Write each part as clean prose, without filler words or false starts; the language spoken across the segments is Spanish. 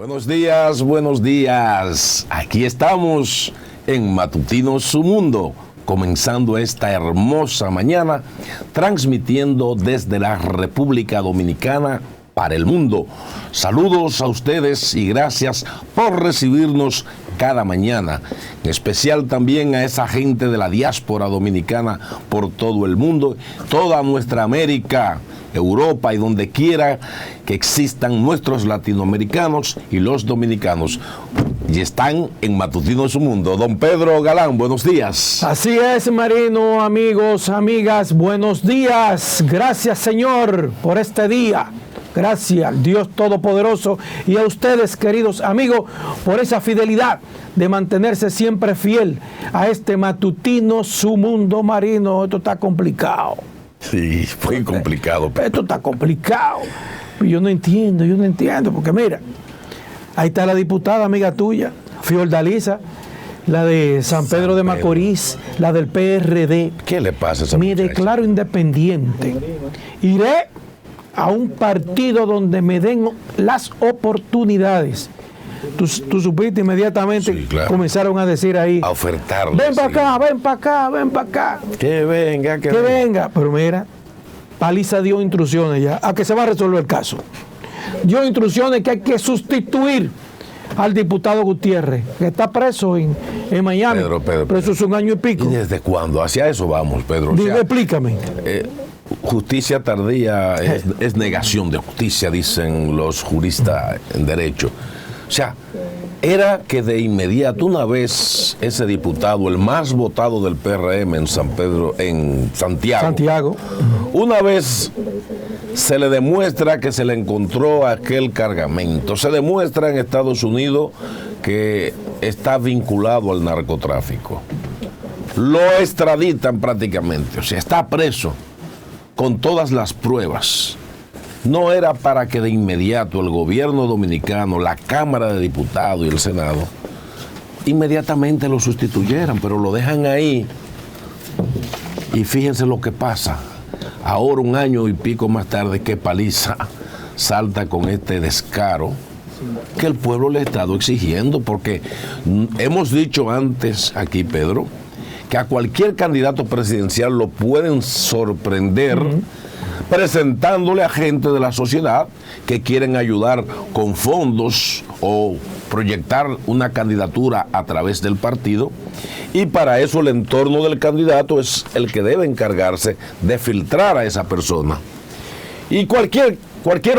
Buenos días, buenos días. Aquí estamos en Matutino Su Mundo, comenzando esta hermosa mañana, transmitiendo desde la República Dominicana para el mundo. Saludos a ustedes y gracias por recibirnos cada mañana. En especial también a esa gente de la diáspora dominicana por todo el mundo, toda nuestra América, Europa y donde quiera que existan nuestros latinoamericanos y los dominicanos. Y están en Matutino Su Mundo. Don Pedro Galán, buenos días. Así es, Marino, amigos, amigas, buenos días. Gracias, Señor, por este día. Gracias, Dios Todopoderoso, y a ustedes, queridos amigos, por esa fidelidad de mantenerse siempre fiel a este Matutino Su Mundo, Marino. Esto está complicado. Sí, muy complicado. Esto está complicado. Yo no entiendo, porque mira, ahí está la diputada amiga tuya, Fiordalisa, la de San Pedro de Macorís, la del PRD. ¿Qué le pasa a esa Me muchacha? declaro independiente. Iré a un partido donde me den las oportunidades. Tú supiste inmediatamente, sí, claro. Comenzaron a decir ahí, a ofertarle. ven para sí. acá, ven para acá, ven para acá. Que venga, Que venga. Pero mira, Paliza dio instrucciones ya a que se va a resolver el caso. Dio instrucciones que hay que sustituir al diputado Gutiérrez, que está preso en Miami. Pedro. Preso es 1 año y pico. ¿Y desde cuándo? Hacia eso vamos, Pedro. O sea, Explícame. Justicia tardía es negación de justicia, dicen los juristas en derecho. O sea, era que de inmediato, una vez ese diputado, el más votado del PRM en Santiago, una vez se le demuestra que se le encontró aquel cargamento, se demuestra en Estados Unidos que está vinculado al narcotráfico, lo extraditan prácticamente, o sea, está preso con todas las pruebas. No era para que de inmediato el gobierno dominicano, la Cámara de Diputados y el Senado inmediatamente lo sustituyeran, pero lo dejan ahí. Y fíjense lo que pasa. Ahora, 1 año y pico más tarde, que Paliza salta con este descaro que el pueblo le ha estado exigiendo, porque hemos dicho antes aquí, Pedro, que a cualquier candidato presidencial lo pueden sorprender presentándole a gente de la sociedad que quieren ayudar con fondos o proyectar una candidatura a través del partido, y para eso el entorno del candidato es el que debe encargarse de filtrar a esa persona. Y cualquier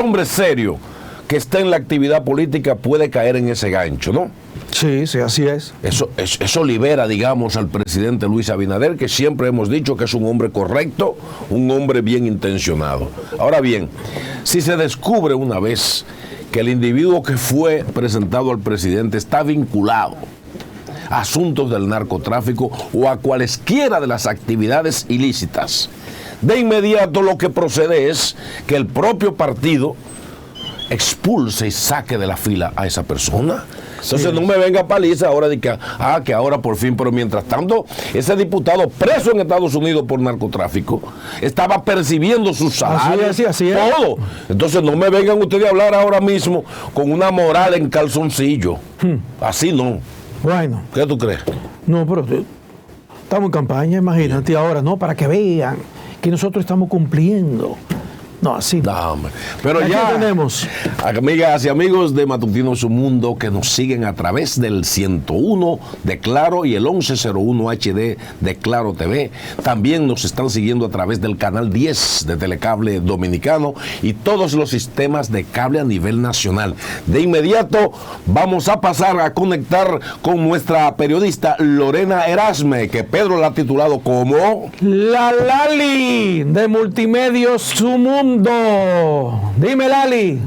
hombre serio que esté en la actividad política puede caer en ese gancho, ¿no? Sí, así es. Eso libera, digamos, al presidente Luis Abinader, que siempre hemos dicho que es un hombre correcto, un hombre bien intencionado. Ahora bien, si se descubre una vez que el individuo que fue presentado al presidente está vinculado a asuntos del narcotráfico o a cualesquiera de las actividades ilícitas, de inmediato lo que procede es que el propio partido expulse y saque de la fila a esa persona. Entonces no me venga Paliza ahora de que ahora por fin, pero mientras tanto ese diputado preso en Estados Unidos por narcotráfico estaba percibiendo sus salarios, así es. todo. Entonces no me vengan ustedes a hablar ahora mismo con una moral en calzoncillo. Así no. Bueno. ¿Qué tú crees? No, pero estamos en campaña, imagínate ahora, ¿no? Para que vean que nosotros estamos cumpliendo. No, así no. No, hombre. Pero aquí ya tenemos, amigas y amigos de Matutino Su Mundo, que nos siguen a través del 101 de Claro y el 1101 HD de Claro TV. También nos están siguiendo a través del canal 10 de Telecable Dominicano y todos los sistemas de cable a nivel nacional. De inmediato vamos a pasar a conectar con nuestra periodista Lorena Erasme, que Pedro la ha titulado como la Lali de Multimedios Su Mundo. Dime, Lali.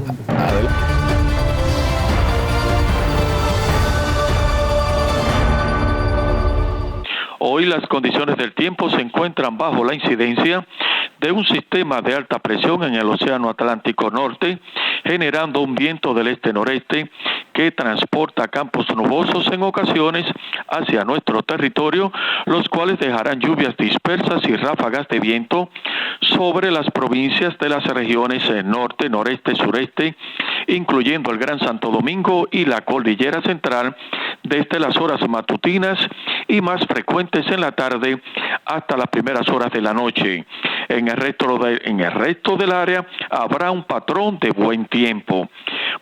Hoy las condiciones del tiempo se encuentran bajo la incidencia de un sistema de alta presión en el Océano Atlántico Norte, generando un viento del este-noreste que que transporta campos nubosos en ocasiones hacia nuestro territorio, los cuales dejarán lluvias dispersas y ráfagas de viento sobre las provincias de las regiones norte, noreste, sureste, incluyendo el Gran Santo Domingo y la Cordillera Central, desde las horas matutinas y más frecuentes en la tarde hasta las primeras horas de la noche. En el resto del área habrá un patrón de buen tiempo.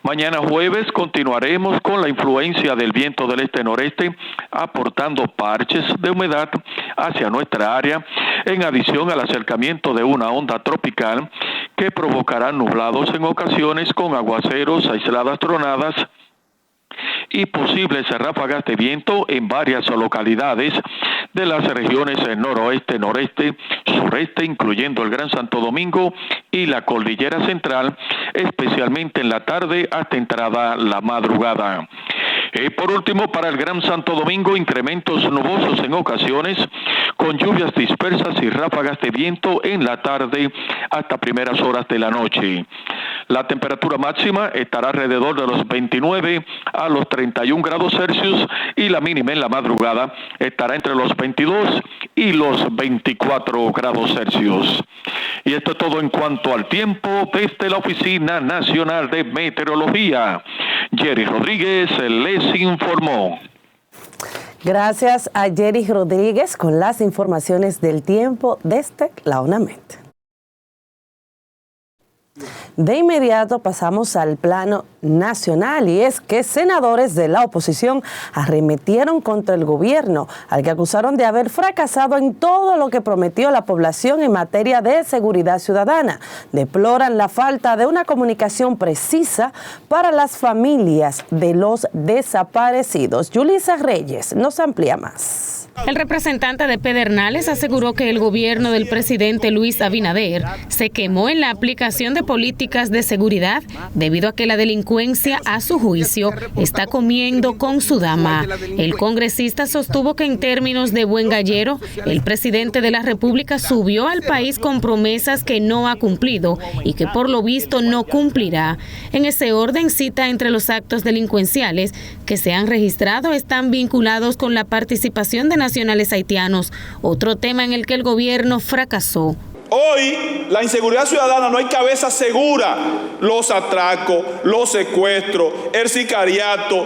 Mañana jueves continuaremos con la influencia del viento del este-noreste, aportando parches de humedad hacia nuestra área, en adición al acercamiento de una onda tropical que provocará nublados en ocasiones con aguaceros, aisladas tronadas y posibles ráfagas de viento en varias localidades de las regiones noroeste, noreste, sureste, incluyendo el Gran Santo Domingo y la Cordillera Central, especialmente en la tarde hasta entrada la madrugada. Por último, para el Gran Santo Domingo, incrementos nubosos en ocasiones, con lluvias dispersas y ráfagas de viento en la tarde hasta primeras horas de la noche. La temperatura máxima estará alrededor de los 29 a los 31 grados Celsius y la mínima en la madrugada estará entre los 22 y los 24 grados Celsius. Y esto es todo en cuanto al tiempo desde la Oficina Nacional de Meteorología. Jerry Rodríguez les informó. Gracias a Jerry Rodríguez con las informaciones del tiempo desde la UNAMED. De inmediato pasamos al plano nacional y es que senadores de la oposición arremetieron contra el gobierno, al que acusaron de haber fracasado en todo lo que prometió la población en materia de seguridad ciudadana. Deploran la falta de una comunicación precisa para las familias de los desaparecidos. Yulisa Reyes nos amplía más. El representante de Pedernales aseguró que el gobierno del presidente Luis Abinader se quemó en la aplicación de políticas de seguridad debido a que la delincuencia, a su juicio, está comiendo con su dama. El congresista sostuvo que en términos de buen gallero, el presidente de la República subió al país con promesas que no ha cumplido y que por lo visto no cumplirá. En ese orden, cita entre los actos delincuenciales que se han registrado están vinculados con la participación de nacionales haitianos, otro tema en el que el gobierno fracasó. Hoy, la inseguridad ciudadana, no hay cabeza segura. Los atracos, los secuestros, el sicariato.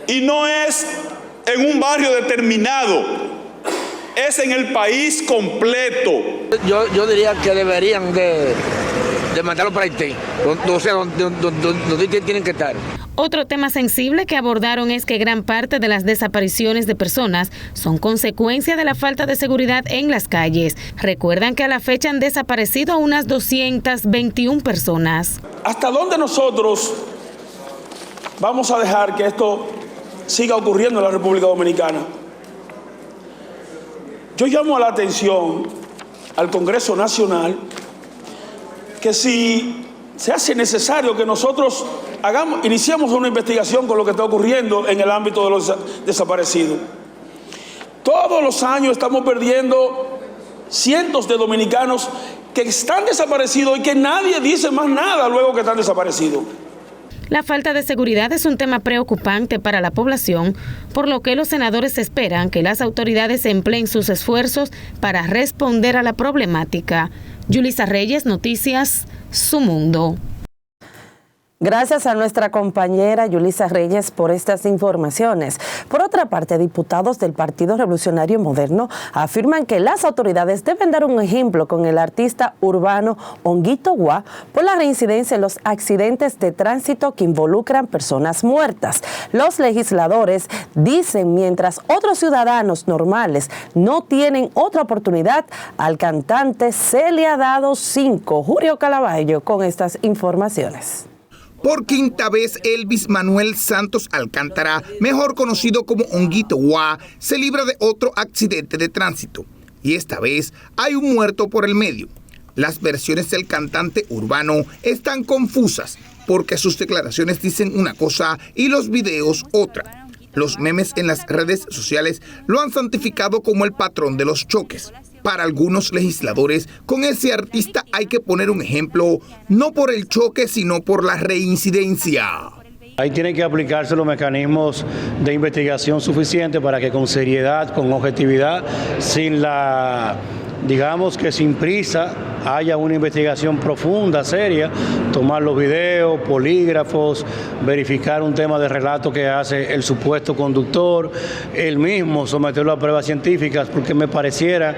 Y no es en un barrio determinado, es en el país completo. Yo diría que deberían de mandarlo para Haití, donde tienen que estar. Otro tema sensible que abordaron es que gran parte de las desapariciones de personas son consecuencia de la falta de seguridad en las calles. Recuerdan que a la fecha han desaparecido unas 221 personas. ¿Hasta dónde nosotros vamos a dejar que esto siga ocurriendo en la República Dominicana? Yo llamo a la atención al Congreso Nacional que si se hace necesario que nosotros iniciemos una investigación con lo que está ocurriendo en el ámbito de los desaparecidos. Todos los años estamos perdiendo cientos de dominicanos que están desaparecidos y que nadie dice más nada luego que están desaparecidos. La falta de seguridad es un tema preocupante para la población, por lo que los senadores esperan que las autoridades empleen sus esfuerzos para responder a la problemática. Yulisa Reyes, Noticias, Su Mundo. Gracias a nuestra compañera Yulisa Reyes por estas informaciones. Por otra parte, diputados del Partido Revolucionario Moderno afirman que las autoridades deben dar un ejemplo con el artista urbano Honguito Guá por la reincidencia en los accidentes de tránsito que involucran personas muertas. Los legisladores dicen mientras otros ciudadanos normales no tienen otra oportunidad, al cantante se le ha dado 5. Julio Calaballo con estas informaciones. Por quinta vez, Elvis Manuel Santos Alcántara, mejor conocido como Honguito Guá, se libra de otro accidente de tránsito. Y esta vez hay un muerto por el medio. Las versiones del cantante urbano están confusas porque sus declaraciones dicen una cosa y los videos otra. Los memes en las redes sociales lo han santificado como el patrón de los choques. Para algunos legisladores, con ese artista hay que poner un ejemplo, no por el choque, sino por la reincidencia. Ahí tienen que aplicarse los mecanismos de investigación suficientes para que con seriedad, con objetividad, sin prisa, haya una investigación profunda, seria, tomar los videos, polígrafos, verificar un tema de relato que hace el supuesto conductor, él mismo someterlo a pruebas científicas, porque me pareciera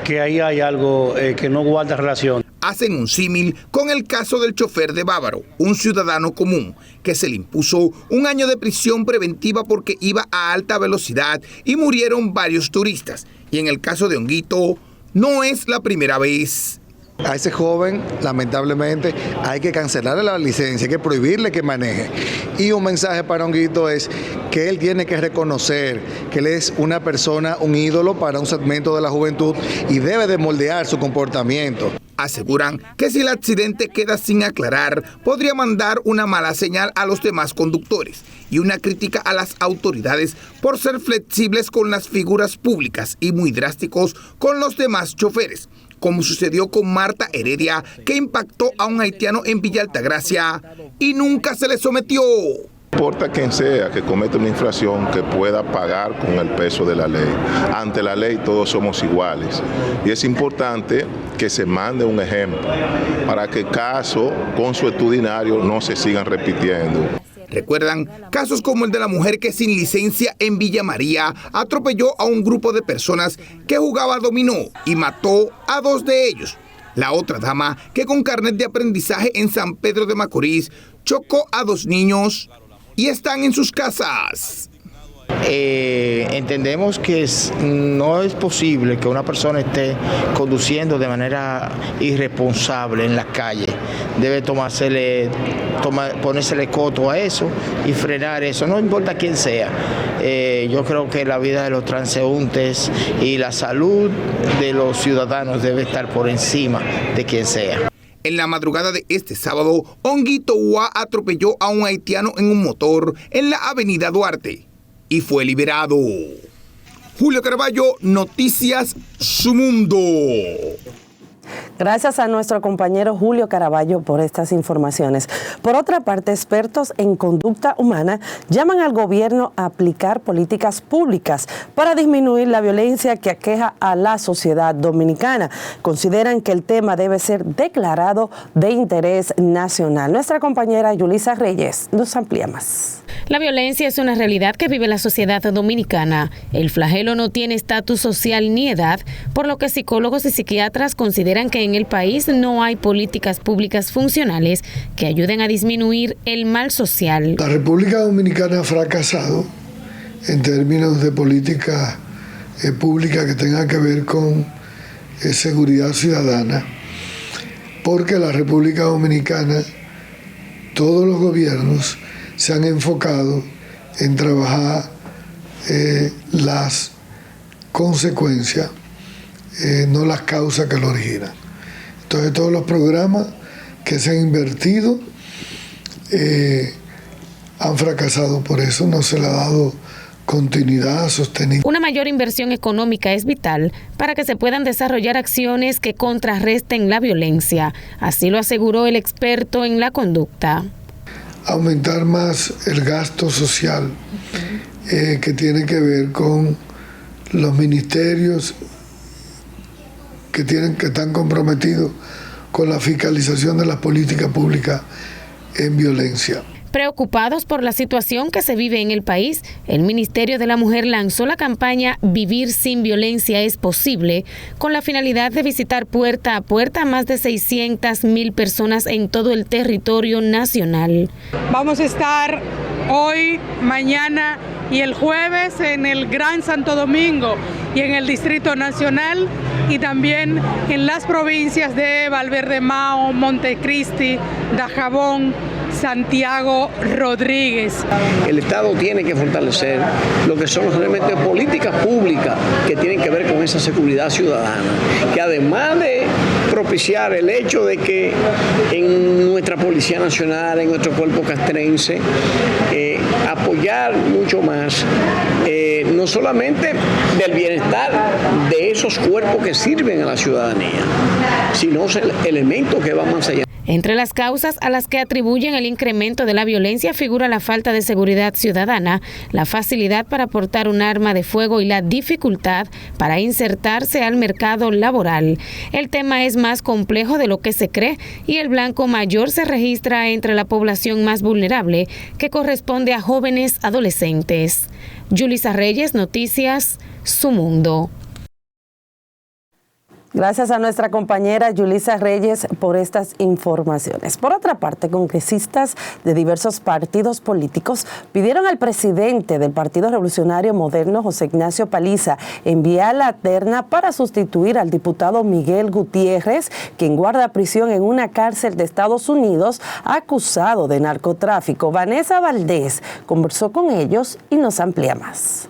que ahí hay algo que no guarda relación. Hacen un símil con el caso del chofer de Bávaro, un ciudadano común, que se le impuso 1 año de prisión preventiva porque iba a alta velocidad y murieron varios turistas. Y en el caso de Honguito, no es la primera vez. A ese joven, lamentablemente, hay que cancelarle la licencia, hay que prohibirle que maneje. Y un mensaje para Honguito es que él tiene que reconocer que él es una persona, un ídolo para un segmento de la juventud y debe de moldear su comportamiento. Aseguran que si el accidente queda sin aclarar, podría mandar una mala señal a los demás conductores y una crítica a las autoridades por ser flexibles con las figuras públicas y muy drásticos con los demás choferes, como sucedió con Marta Heredia, que impactó a un haitiano en Villa Altagracia y nunca se le sometió. No importa quien sea que cometa una infracción, que pueda pagar con el peso de la ley. Ante la ley todos somos iguales. Y es importante que se mande un ejemplo para que casos consuetudinarios no se sigan repitiendo. Recuerdan casos como el de la mujer que sin licencia en Villa María atropelló a un grupo de personas que jugaba dominó y mató a 2 de ellos. La otra dama que con carnet de aprendizaje en San Pedro de Macorís chocó a 2 niños y están en sus casas. Entendemos que no es posible que una persona esté conduciendo de manera irresponsable en la calle. Debe ponérsele coto a eso y frenar eso, no importa quién sea. Yo creo que la vida de los transeúntes y la salud de los ciudadanos debe estar por encima de quien sea. En la madrugada de este sábado, Honguito Hua atropelló a un haitiano en un motor en la avenida Duarte y fue liberado. Julio Caraballo, Noticias Su Mundo. Gracias a nuestro compañero Julio Caraballo por estas informaciones. Por otra parte, expertos en conducta humana llaman al gobierno a aplicar políticas públicas para disminuir la violencia que aqueja a la sociedad dominicana. Consideran que el tema debe ser declarado de interés nacional. Nuestra compañera Yulisa Reyes nos amplía más. La violencia es una realidad que vive la sociedad dominicana. El flagelo no tiene estatus social ni edad, por lo que psicólogos y psiquiatras consideran que en el país no hay políticas públicas funcionales que ayuden a disminuir el mal social. La República Dominicana ha fracasado en términos de política pública que tenga que ver con seguridad ciudadana, porque la República Dominicana, todos los gobiernos se han enfocado en trabajar las consecuencias, no las causas que lo originan. Entonces todos los programas que se han invertido han fracasado, por eso no se le ha dado continuidad sostenible. Una mayor inversión económica es vital para que se puedan desarrollar acciones que contrarresten la violencia. Así lo aseguró el experto en la conducta. Aumentar más el gasto social que tiene que ver con los ministerios que están comprometidos con la fiscalización de las políticas públicas en violencia. Preocupados por la situación que se vive en el país, el Ministerio de la Mujer lanzó la campaña Vivir sin Violencia es Posible, con la finalidad de visitar puerta a puerta a más de 600,000 personas en todo el territorio nacional. Vamos a estar hoy, mañana y el jueves en el Gran Santo Domingo y en el Distrito Nacional y también en las provincias de Valverde Mao, Montecristi, Dajabón, Santiago Rodríguez. El Estado tiene que fortalecer lo que son realmente políticas públicas que tienen que ver con esa seguridad ciudadana, que además de propiciar el hecho de que en nuestra Policía Nacional, en nuestro cuerpo castrense, apoyar mucho más, no solamente del bienestar de esos cuerpos que sirven a la ciudadanía, sino elementos que van más allá. Entre las causas a las que atribuyen el incremento de la violencia figura la falta de seguridad ciudadana, la facilidad para portar un arma de fuego y la dificultad para insertarse al mercado laboral. El tema es más complejo de lo que se cree y el blanco mayor se registra entre la población más vulnerable, que corresponde a jóvenes adolescentes. Yulisa Reyes, Noticias, Su Mundo. Gracias a nuestra compañera Yulisa Reyes por estas informaciones. Por otra parte, congresistas de diversos partidos políticos pidieron al presidente del Partido Revolucionario Moderno, José Ignacio Paliza, enviar la terna para sustituir al diputado Miguel Gutiérrez, quien guarda prisión en una cárcel de Estados Unidos acusado de narcotráfico. Vanessa Valdés conversó con ellos y nos amplía más.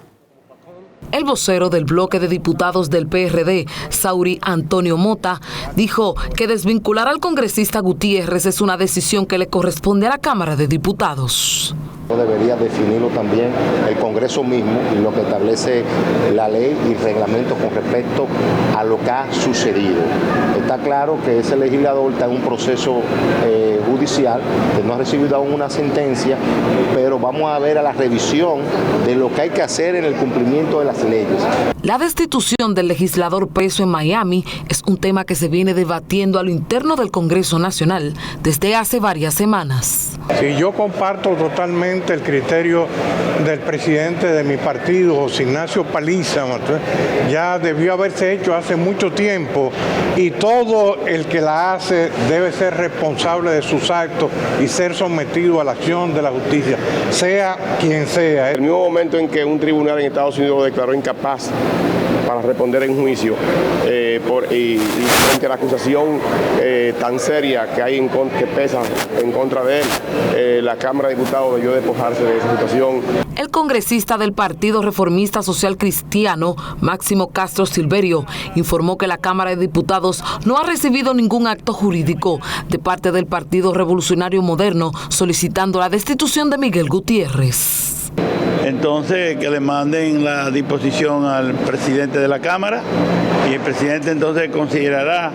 El vocero del bloque de diputados del PRD, Sauri Antonio Mota, dijo que desvincular al congresista Gutiérrez es una decisión que le corresponde a la Cámara de Diputados. Debería definirlo también el Congreso mismo y lo que establece la ley y reglamento con respecto a lo que ha sucedido. Está claro que ese legislador está en un proceso judicial, que no ha recibido aún una sentencia, pero vamos a ver a la revisión de lo que hay que hacer en el cumplimiento de las leyes. La destitución del legislador preso en Miami es un tema que se viene debatiendo a lo interno del Congreso Nacional desde hace varias semanas. Sí, yo comparto totalmente el criterio del presidente de mi partido, José Ignacio Paliza. Ya debió haberse hecho hace mucho tiempo y todo el que la hace debe ser responsable de sus actos y ser sometido a la acción de la justicia, sea quien sea. En el mismo momento en que un tribunal en Estados Unidos lo declaró incapaz para responder en juicio y frente a la acusación tan seria que hay que pesa en contra de él, la Cámara de Diputados debió despojarse de esa situación. El congresista del Partido Reformista Social Cristiano, Máximo Castro Silverio, informó que la Cámara de Diputados no ha recibido ningún acto jurídico de parte del Partido Revolucionario Moderno solicitando la destitución de Miguel Gutiérrez. Entonces que le manden la disposición al presidente de la Cámara y el presidente entonces considerará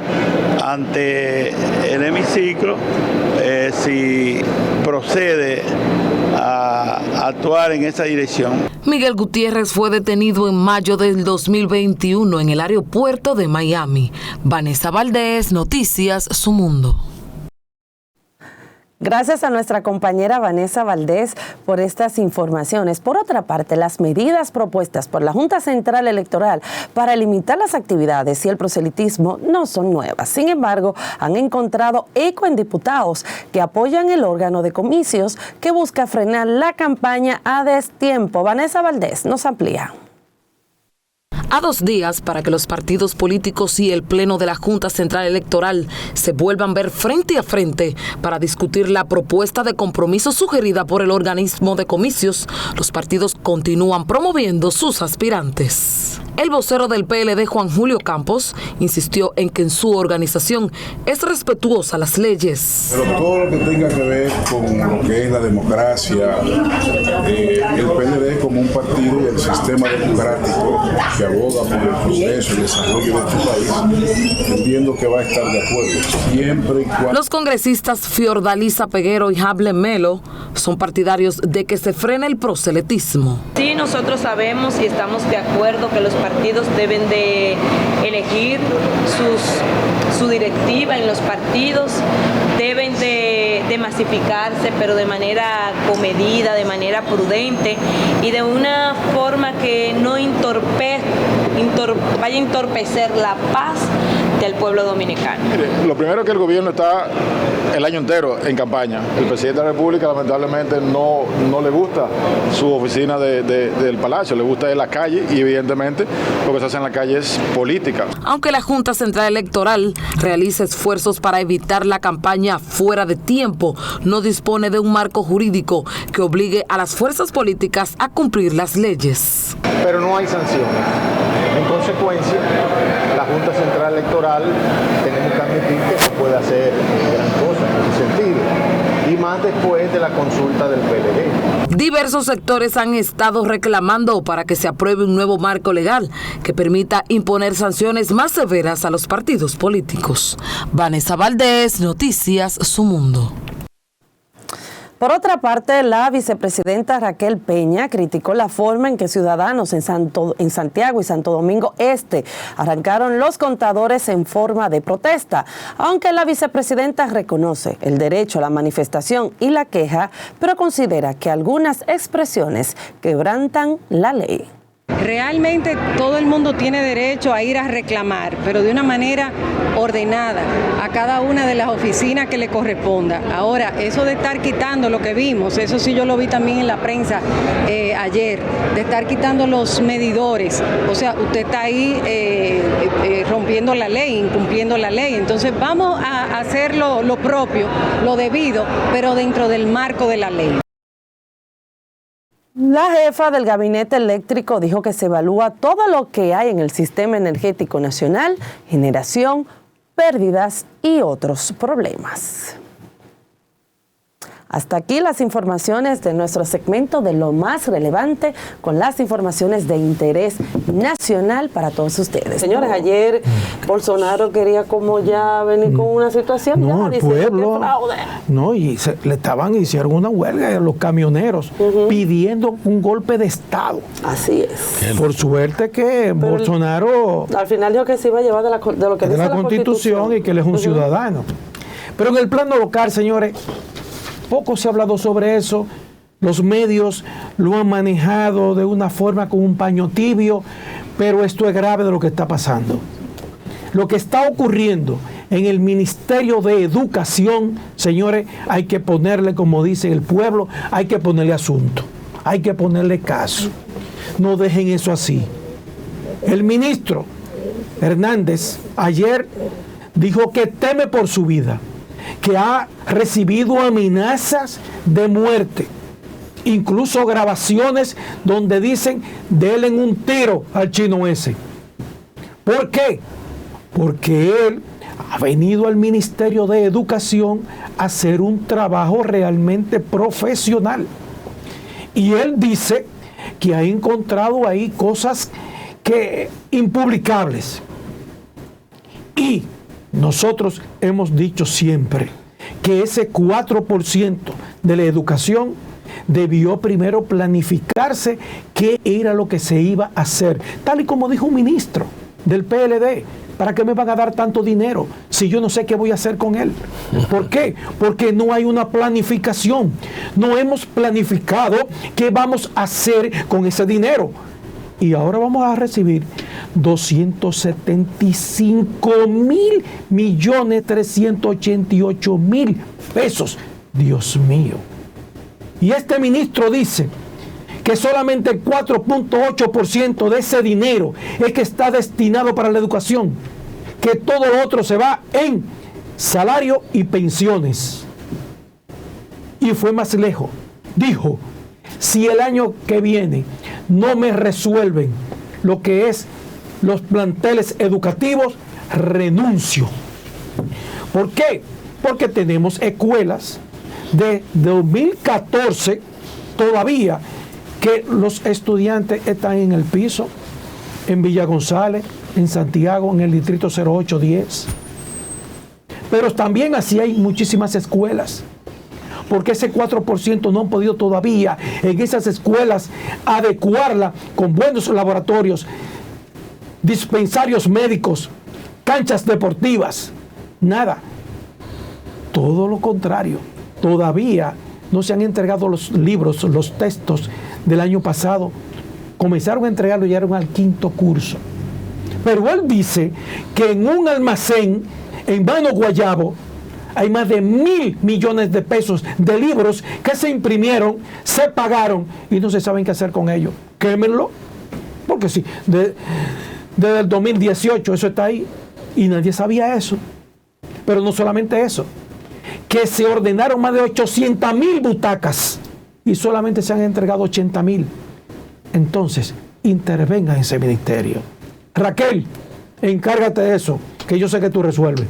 ante el hemiciclo si procede a actuar en esa dirección. Miguel Gutiérrez fue detenido en mayo del 2021 en el aeropuerto de Miami. Vanessa Valdés, Noticias, Su Mundo. Gracias a nuestra compañera Vanessa Valdés por estas informaciones. Por otra parte, las medidas propuestas por la Junta Central Electoral para limitar las actividades y el proselitismo no son nuevas. Sin embargo, han encontrado eco en diputados que apoyan el órgano de comicios que busca frenar la campaña a destiempo. Vanessa Valdés nos amplía. A 2 días para que los partidos políticos y el Pleno de la Junta Central Electoral se vuelvan a ver frente a frente para discutir la propuesta de compromiso sugerida por el organismo de comicios, los partidos continúan promoviendo sus aspirantes. El vocero del PLD, Juan Julio Campos, insistió en que en su organización es respetuosa a las leyes. Pero todo lo que tenga que ver con lo que es la democracia, el PLD es como un partido del sistema democrático que aboga por el progreso y desarrollo de este país, entiendo que va a estar de acuerdo siempre y cuando... Los congresistas Fiordalisa Peguero y Hable Melo son partidarios de que se frene el proselitismo. Sí, nosotros sabemos y estamos de acuerdo que los partidos deben de elegir su directiva en los partidos, deben de masificarse, pero de manera comedida, de manera prudente y de una forma que no vaya a entorpecer la paz del pueblo dominicano. Lo primero es que el gobierno está el año entero en campaña. El presidente de la República lamentablemente no le gusta su oficina del Palacio, le gusta la calle y evidentemente lo que se hace en la calle es política. Aunque la Junta Central Electoral realiza esfuerzos para evitar la campaña fuera de tiempo, no dispone de un marco jurídico que obligue a las fuerzas políticas a cumplir las leyes. Pero no hay sanciones. En consecuencia, la Junta Central Electoral tenemos que admitir que no puede hacer gran cosa en ese sentido. Y más más después de la consulta del PLD. Diversos sectores han estado reclamando para que se apruebe un nuevo marco legal que permita imponer sanciones más severas a los partidos políticos. Vanessa Valdés, Noticias Su Mundo. Por otra parte, la vicepresidenta Raquel Peña criticó la forma en que ciudadanos en Santiago y Santo Domingo Este arrancaron los contadores en forma de protesta. Aunque la vicepresidenta reconoce el derecho a la manifestación y la queja, pero considera que algunas expresiones quebrantan la ley. Realmente todo el mundo tiene derecho a ir a reclamar, pero de una manera ordenada, a cada una de las oficinas que le corresponda. Ahora, eso de estar quitando lo que vimos, eso sí yo lo vi también en la prensa ayer, de estar quitando los medidores. O sea, usted está ahí rompiendo la ley, incumpliendo la ley. Entonces vamos a hacer lo propio, lo debido, pero dentro del marco de la ley. La jefa del Gabinete Eléctrico dijo que se evalúa todo lo que hay en el sistema energético nacional, generación, pérdidas y otros problemas. Hasta aquí las informaciones de nuestro segmento de lo más relevante con las informaciones de interés nacional para todos ustedes. Señores, ayer Bolsonaro quería como ya venir con una situación. No, el pueblo. No, y hicieron una huelga de los camioneros pidiendo un golpe de Estado. Así es. Por suerte que Bolsonaro al final dijo que se iba a llevar de lo que dice la Constitución y que él es un ciudadano. Pero en el plano local, señores, poco se ha hablado sobre eso. Los medios lo han manejado de una forma con un paño tibio, pero esto es grave de lo que está pasando. Lo que está ocurriendo en el Ministerio de Educación, señores, hay que ponerle, como dice el pueblo, hay que ponerle asunto, hay que ponerle caso. No dejen eso así. El ministro Hernández ayer dijo que teme por su vida, que ha recibido amenazas de muerte, incluso grabaciones donde dicen denle un tiro al chino ese. ¿Por qué? Porque él ha venido al Ministerio de Educación a hacer un trabajo realmente profesional. Y él dice que ha encontrado ahí cosas impublicables. Y nosotros hemos dicho siempre que ese 4% de la educación debió primero planificarse qué era lo que se iba a hacer. Tal y como dijo un ministro del PLD, ¿para qué me van a dar tanto dinero si yo no sé qué voy a hacer con él? ¿Por qué? Porque no hay una planificación. No hemos planificado qué vamos a hacer con ese dinero. Y ahora vamos a recibir 275.388.000 pesos. Dios mío. Y este ministro dice que solamente el 4.8% de ese dinero es que está destinado para la educación, que todo lo otro se va en salario y pensiones. Y fue más lejos. Dijo, si el año que viene no me resuelven lo que es los planteles educativos, renuncio. ¿Por qué? Porque tenemos escuelas de 2014 todavía que los estudiantes están en el piso, en Villa González, en Santiago, en el distrito 0810. Pero también así hay muchísimas escuelas, porque ese 4% no han podido todavía en esas escuelas adecuarla con buenos laboratorios, dispensarios médicos, canchas deportivas, nada. Todo lo contrario, todavía no se han entregado los libros, los textos del año pasado. Comenzaron a entregarlo y eran al 5º curso. Pero él dice que en un almacén en Mano Guayabo hay más de 1.000 millones de pesos de libros que se imprimieron, se pagaron y no se saben qué hacer con ellos. Quémenlo, porque sí, desde el 2018 eso está ahí y nadie sabía eso. Pero no solamente eso, que se ordenaron más de 800.000 butacas y solamente se han entregado 80.000. Entonces, intervenga en ese ministerio. Raquel, encárgate de eso, que yo sé que tú resuelves.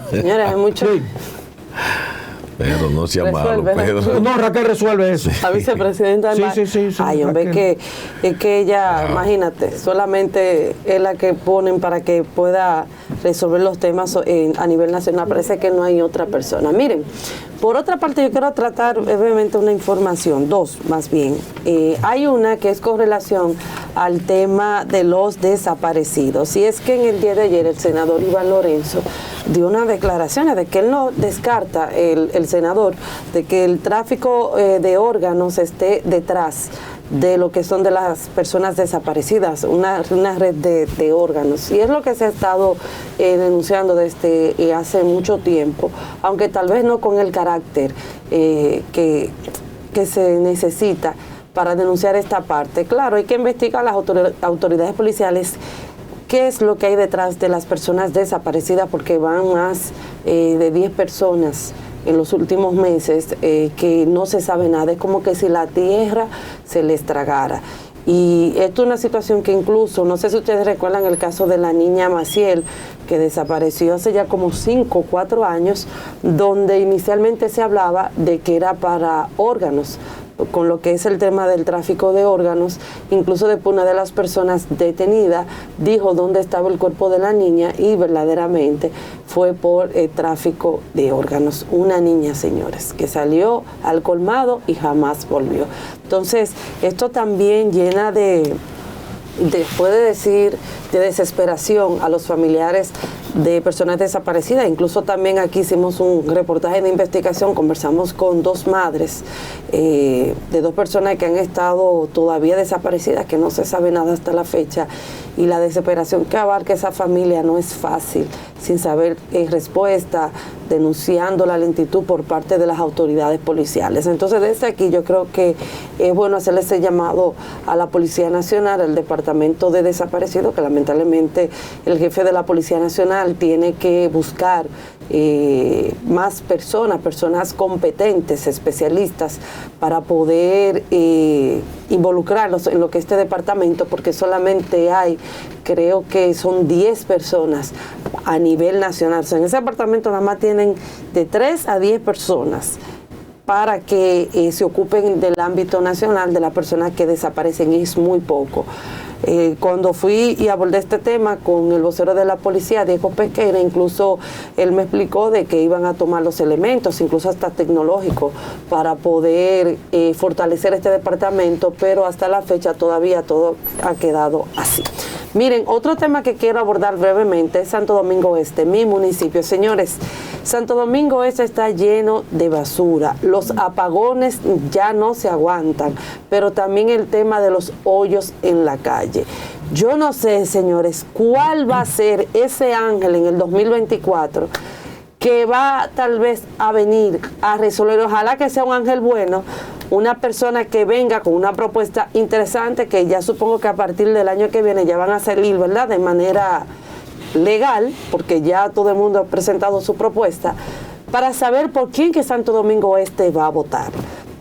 Señora, hay mucho. Sí. Pero no sea malo, Resuelve. Pedro. No, Raquel resuelve eso. La vicepresidenta. Sí. Ay, hombre, Raquel. es que ella, imagínate, solamente es la que ponen para que pueda resolver los temas a nivel nacional. Parece que no hay otra persona. Miren, por otra parte, yo quiero tratar brevemente una información, dos más bien. Hay una que es con relación al tema de los desaparecidos. Y es que en el día de ayer el senador Iván Lorenzo dio unas declaraciones de que él no descarta, el senador, de que el tráfico de órganos esté detrás de lo que son de las personas desaparecidas, una red de órganos. Y es lo que se ha estado denunciando desde hace mucho tiempo, aunque tal vez no con el carácter que se necesita para denunciar esta parte. Claro, hay que investigar a las autoridades policiales qué es lo que hay detrás de las personas desaparecidas, porque van más de 10 personas en los últimos meses que no se sabe nada. Es como que si la tierra se les tragara. Y esto es una situación que incluso, no sé si ustedes recuerdan el caso de la niña Maciel, que desapareció hace ya como 5 o 4 años, donde inicialmente se hablaba de que era para órganos, con lo que es el tema del tráfico de órganos. Incluso después una de las personas detenida dijo dónde estaba el cuerpo de la niña y verdaderamente fue por el tráfico de órganos. Una niña, señores, que salió al colmado y jamás volvió. Entonces, esto también llena puede decir, de desesperación a los familiares de personas desaparecidas. Incluso también aquí hicimos un reportaje de investigación, conversamos con 2 madres de 2 personas que han estado todavía desaparecidas, que no se sabe nada hasta la fecha, y la desesperación que abarca esa familia no es fácil, sin saber respuesta, denunciando la lentitud por parte de las autoridades policiales. Entonces, desde aquí yo creo que es bueno hacerle ese llamado a la Policía Nacional, al Departamento de Desaparecidos, que lamentablemente el jefe de la Policía Nacional tiene que buscar más personas competentes, especialistas, para poder involucrarlos en lo que este departamento, porque solamente hay, creo que son 10 personas a nivel nacional. O sea, en ese departamento nada más tienen de 3 a 10 personas para que se ocupen del ámbito nacional de las personas que desaparecen, y es muy poco. Cuando fui y abordé este tema con el vocero de la policía, Diego Pesquera, incluso él me explicó de que iban a tomar los elementos, incluso hasta tecnológicos, para poder fortalecer este departamento, pero hasta la fecha todavía todo ha quedado así. Miren, otro tema que quiero abordar brevemente es Santo Domingo Este, mi municipio. Señores, Santo Domingo Este está lleno de basura. Los apagones ya no se aguantan, pero también el tema de los hoyos en la calle. Yo no sé, señores, cuál va a ser ese ángel en el 2024 que va tal vez a venir a resolver. Ojalá que sea un ángel bueno, una persona que venga con una propuesta interesante, que ya supongo que a partir del año que viene ya van a salir, ¿verdad?, de manera legal, porque ya todo el mundo ha presentado su propuesta, para saber por quién que Santo Domingo Este va a votar.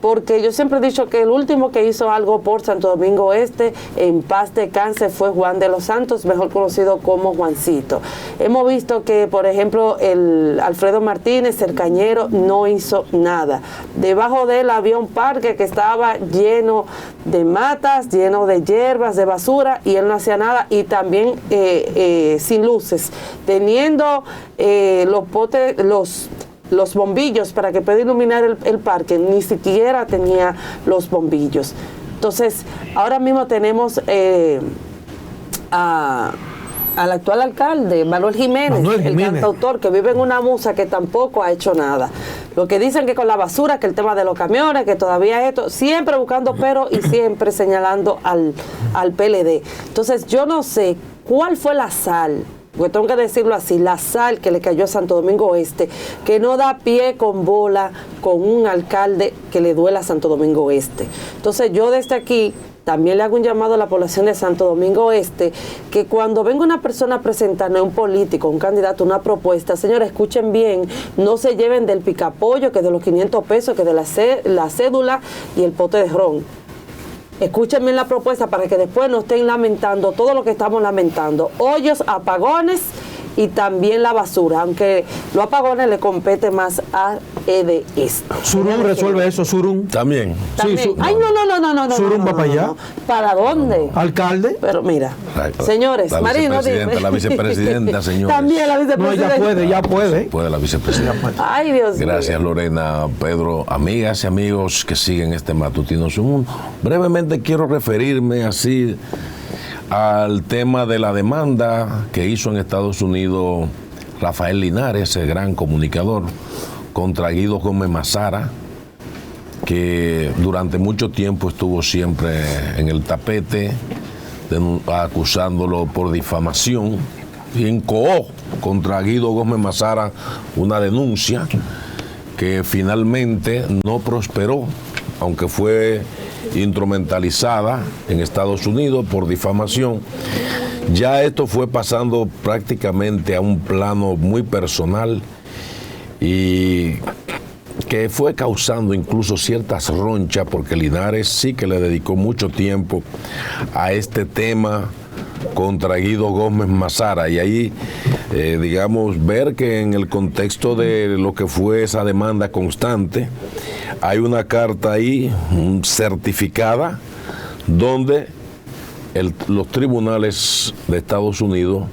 Porque yo siempre he dicho que el último que hizo algo por Santo Domingo Este, en paz descanse, fue Juan de los Santos, mejor conocido como Juancito. Hemos visto que, por ejemplo, el Alfredo Martínez, el Cañero, no hizo nada. Debajo de él había un parque que estaba lleno de matas, lleno de hierbas, de basura, y él no hacía nada, y también sin luces, teniendo los bombillos para que pueda iluminar el parque, ni siquiera tenía los bombillos. Entonces, ahora mismo tenemos al actual alcalde, Manuel Jiménez, el cantautor, que vive en una musa, que tampoco ha hecho nada. Lo que dicen que con la basura, que el tema de los camiones, que todavía esto, siempre buscando pero y siempre señalando al PLD. Entonces, yo no sé cuál fue la sal, porque tengo que decirlo así, la sal que le cayó a Santo Domingo Este, que no da pie con bola con un alcalde que le duela a Santo Domingo Este. Entonces, yo desde aquí también le hago un llamado a la población de Santo Domingo Este, que cuando venga una persona a presentarnos, un político, un candidato, una propuesta, señores, escuchen bien, no se lleven del picapollo, que de los 500 pesos, que de la cédula y el pote de ron. Escuchen bien la propuesta para que después no estén lamentando todo lo que estamos lamentando. Hoyos, apagones y también la basura, aunque los apagones le compete más a EDES. Surún resuelve eso, Surún. También. Sí, ay, no. Surún va para allá. ¿Para dónde? Alcalde. Pero mira, señores, la Marino, vicepresidenta, la vicepresidenta, señores. También la vicepresidenta. No, ya puede. Puede la vicepresidenta. Ay, Dios mío. Gracias, Lorena, Pedro, amigas y amigos que siguen este matutino Zoom. Brevemente quiero referirme así al tema de la demanda que hizo en Estados Unidos Rafael Linares, el gran comunicador, contra Guido Gómez Mazara, que durante mucho tiempo estuvo siempre en el tapete, acusándolo por difamación, y incoó contra Guido Gómez Mazara una denuncia que finalmente no prosperó, aunque fue instrumentalizada en Estados Unidos por difamación. Ya esto fue pasando prácticamente a un plano muy personal y que fue causando incluso ciertas ronchas, porque Linares sí que le dedicó mucho tiempo a este tema contra Guido Gómez Mazara, y ahí digamos ver que en el contexto de lo que fue esa demanda constante hay una carta ahí certificada donde los tribunales de Estados Unidos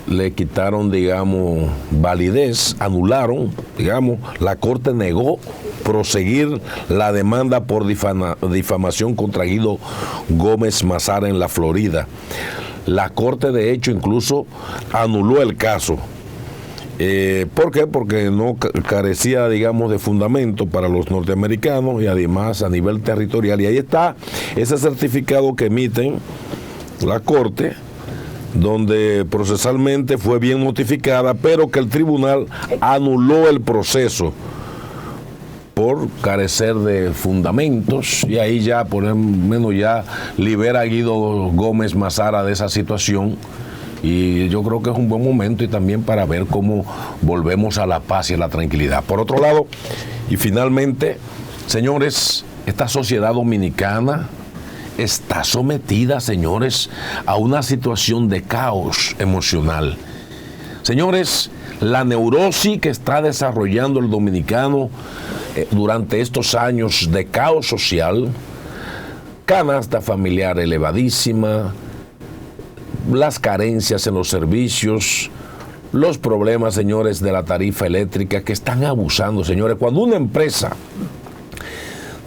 le quitaron, digamos, validez, anularon, digamos, la Corte negó proseguir la demanda por difamación contra Guido Gómez Mazara en la Florida. La Corte, de hecho, incluso anuló el caso. ¿Por qué? Porque no carecía, digamos, de fundamento para los norteamericanos y además a nivel territorial. Y ahí está ese certificado que emiten la Corte, donde procesalmente fue bien notificada, pero que el tribunal anuló el proceso por carecer de fundamentos, y ahí ya, por lo menos, ya libera a Guido Gómez Mazara de esa situación. Y yo creo que es un buen momento y también para ver cómo volvemos a la paz y a la tranquilidad. Por otro lado, y finalmente, señores, esta sociedad dominicana está sometida, señores, a una situación de caos emocional. Señores, la neurosis que está desarrollando el dominicano durante estos años de caos social, canasta familiar elevadísima, las carencias en los servicios, los problemas, señores, de la tarifa eléctrica que están abusando, señores. Cuando una empresa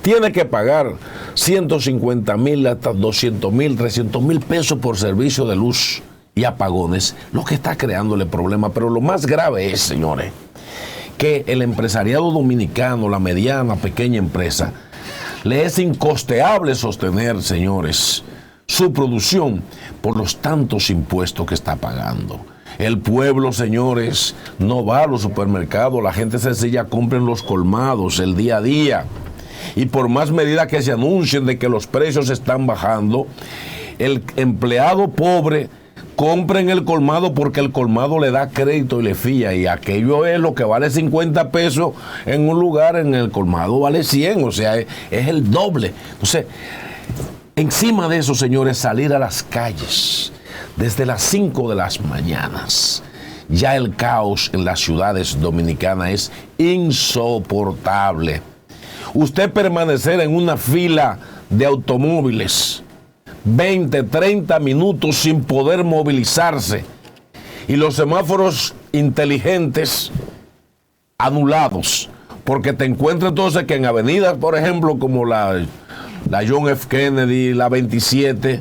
tiene que pagar 150,000 hasta 200,000, 300,000 pesos por servicio de luz y apagones, lo que está creándole problemas. Pero lo más grave es, señores, que el empresariado dominicano, la mediana, pequeña empresa, le es incosteable sostener, señores, su producción por los tantos impuestos que está pagando. El pueblo, señores, no va a los supermercados, la gente sencilla compra en los colmados el día a día. Y por más medidas que se anuncien de que los precios están bajando, el empleado pobre compra en el colmado porque el colmado le da crédito y le fía, y aquello es lo que vale 50 pesos en un lugar, en el colmado vale 100, o sea, es el doble. Entonces, encima de eso, señores, salir a las calles desde las 5 de las mañanas. Ya el caos en las ciudades dominicanas es insoportable. Usted permanecer en una fila de automóviles 20, 30 minutos sin poder movilizarse, y los semáforos inteligentes anulados, porque te encuentras entonces que en avenidas, por ejemplo, como la John F. Kennedy, la 27,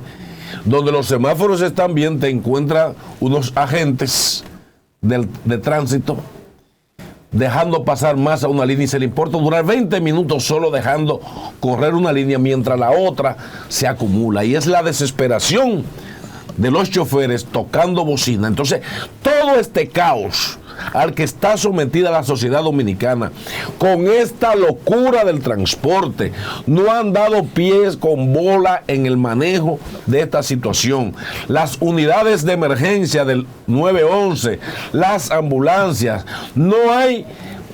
donde los semáforos están bien, te encuentras unos agentes de tránsito dejando pasar más a una línea, y se le importa durar 20 minutos solo dejando correr una línea mientras la otra se acumula, y es la desesperación de los choferes tocando bocina. Entonces, todo este caos al que está sometida la sociedad dominicana con esta locura del transporte, no han dado pies con bola en el manejo de esta situación. Las unidades de emergencia del 911, las ambulancias, no hay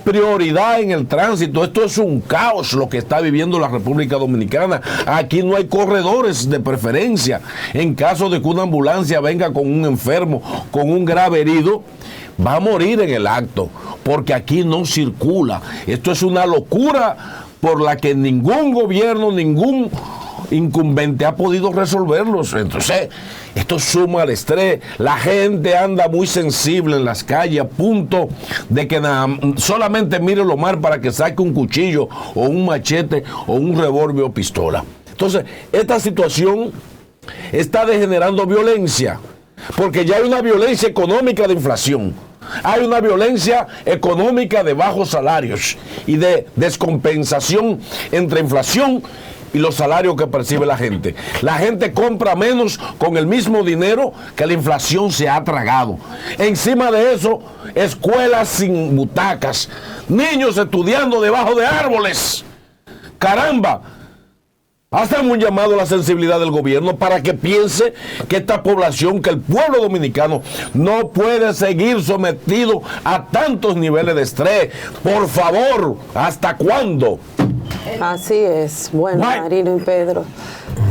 prioridad en el tránsito. Esto es un caos lo que está viviendo la República Dominicana. Aquí no hay corredores de preferencia. En caso de que una ambulancia venga con un enfermo, con un grave herido, va a morir en el acto, porque aquí no circula. Esto es una locura por la que ningún gobierno, ningún incumbente ha podido resolverlos. Entonces, esto suma al estrés. La gente anda muy sensible en las calles, a punto de que solamente mire lo mal para que saque un cuchillo o un machete o un revólver o pistola. Entonces, esta situación está degenerando violencia, porque ya hay una violencia económica de inflación, hay una violencia económica de bajos salarios y de descompensación entre inflación y los salarios que percibe la gente. La gente compra menos con el mismo dinero que la inflación se ha tragado. Encima de eso, escuelas sin butacas, niños estudiando debajo de árboles. Caramba, hacemos un llamado a la sensibilidad del gobierno para que piense que esta población, que el pueblo dominicano no puede seguir sometido a tantos niveles de estrés. Por favor, ¿hasta cuándo? Así es. Bueno, Marino y Pedro,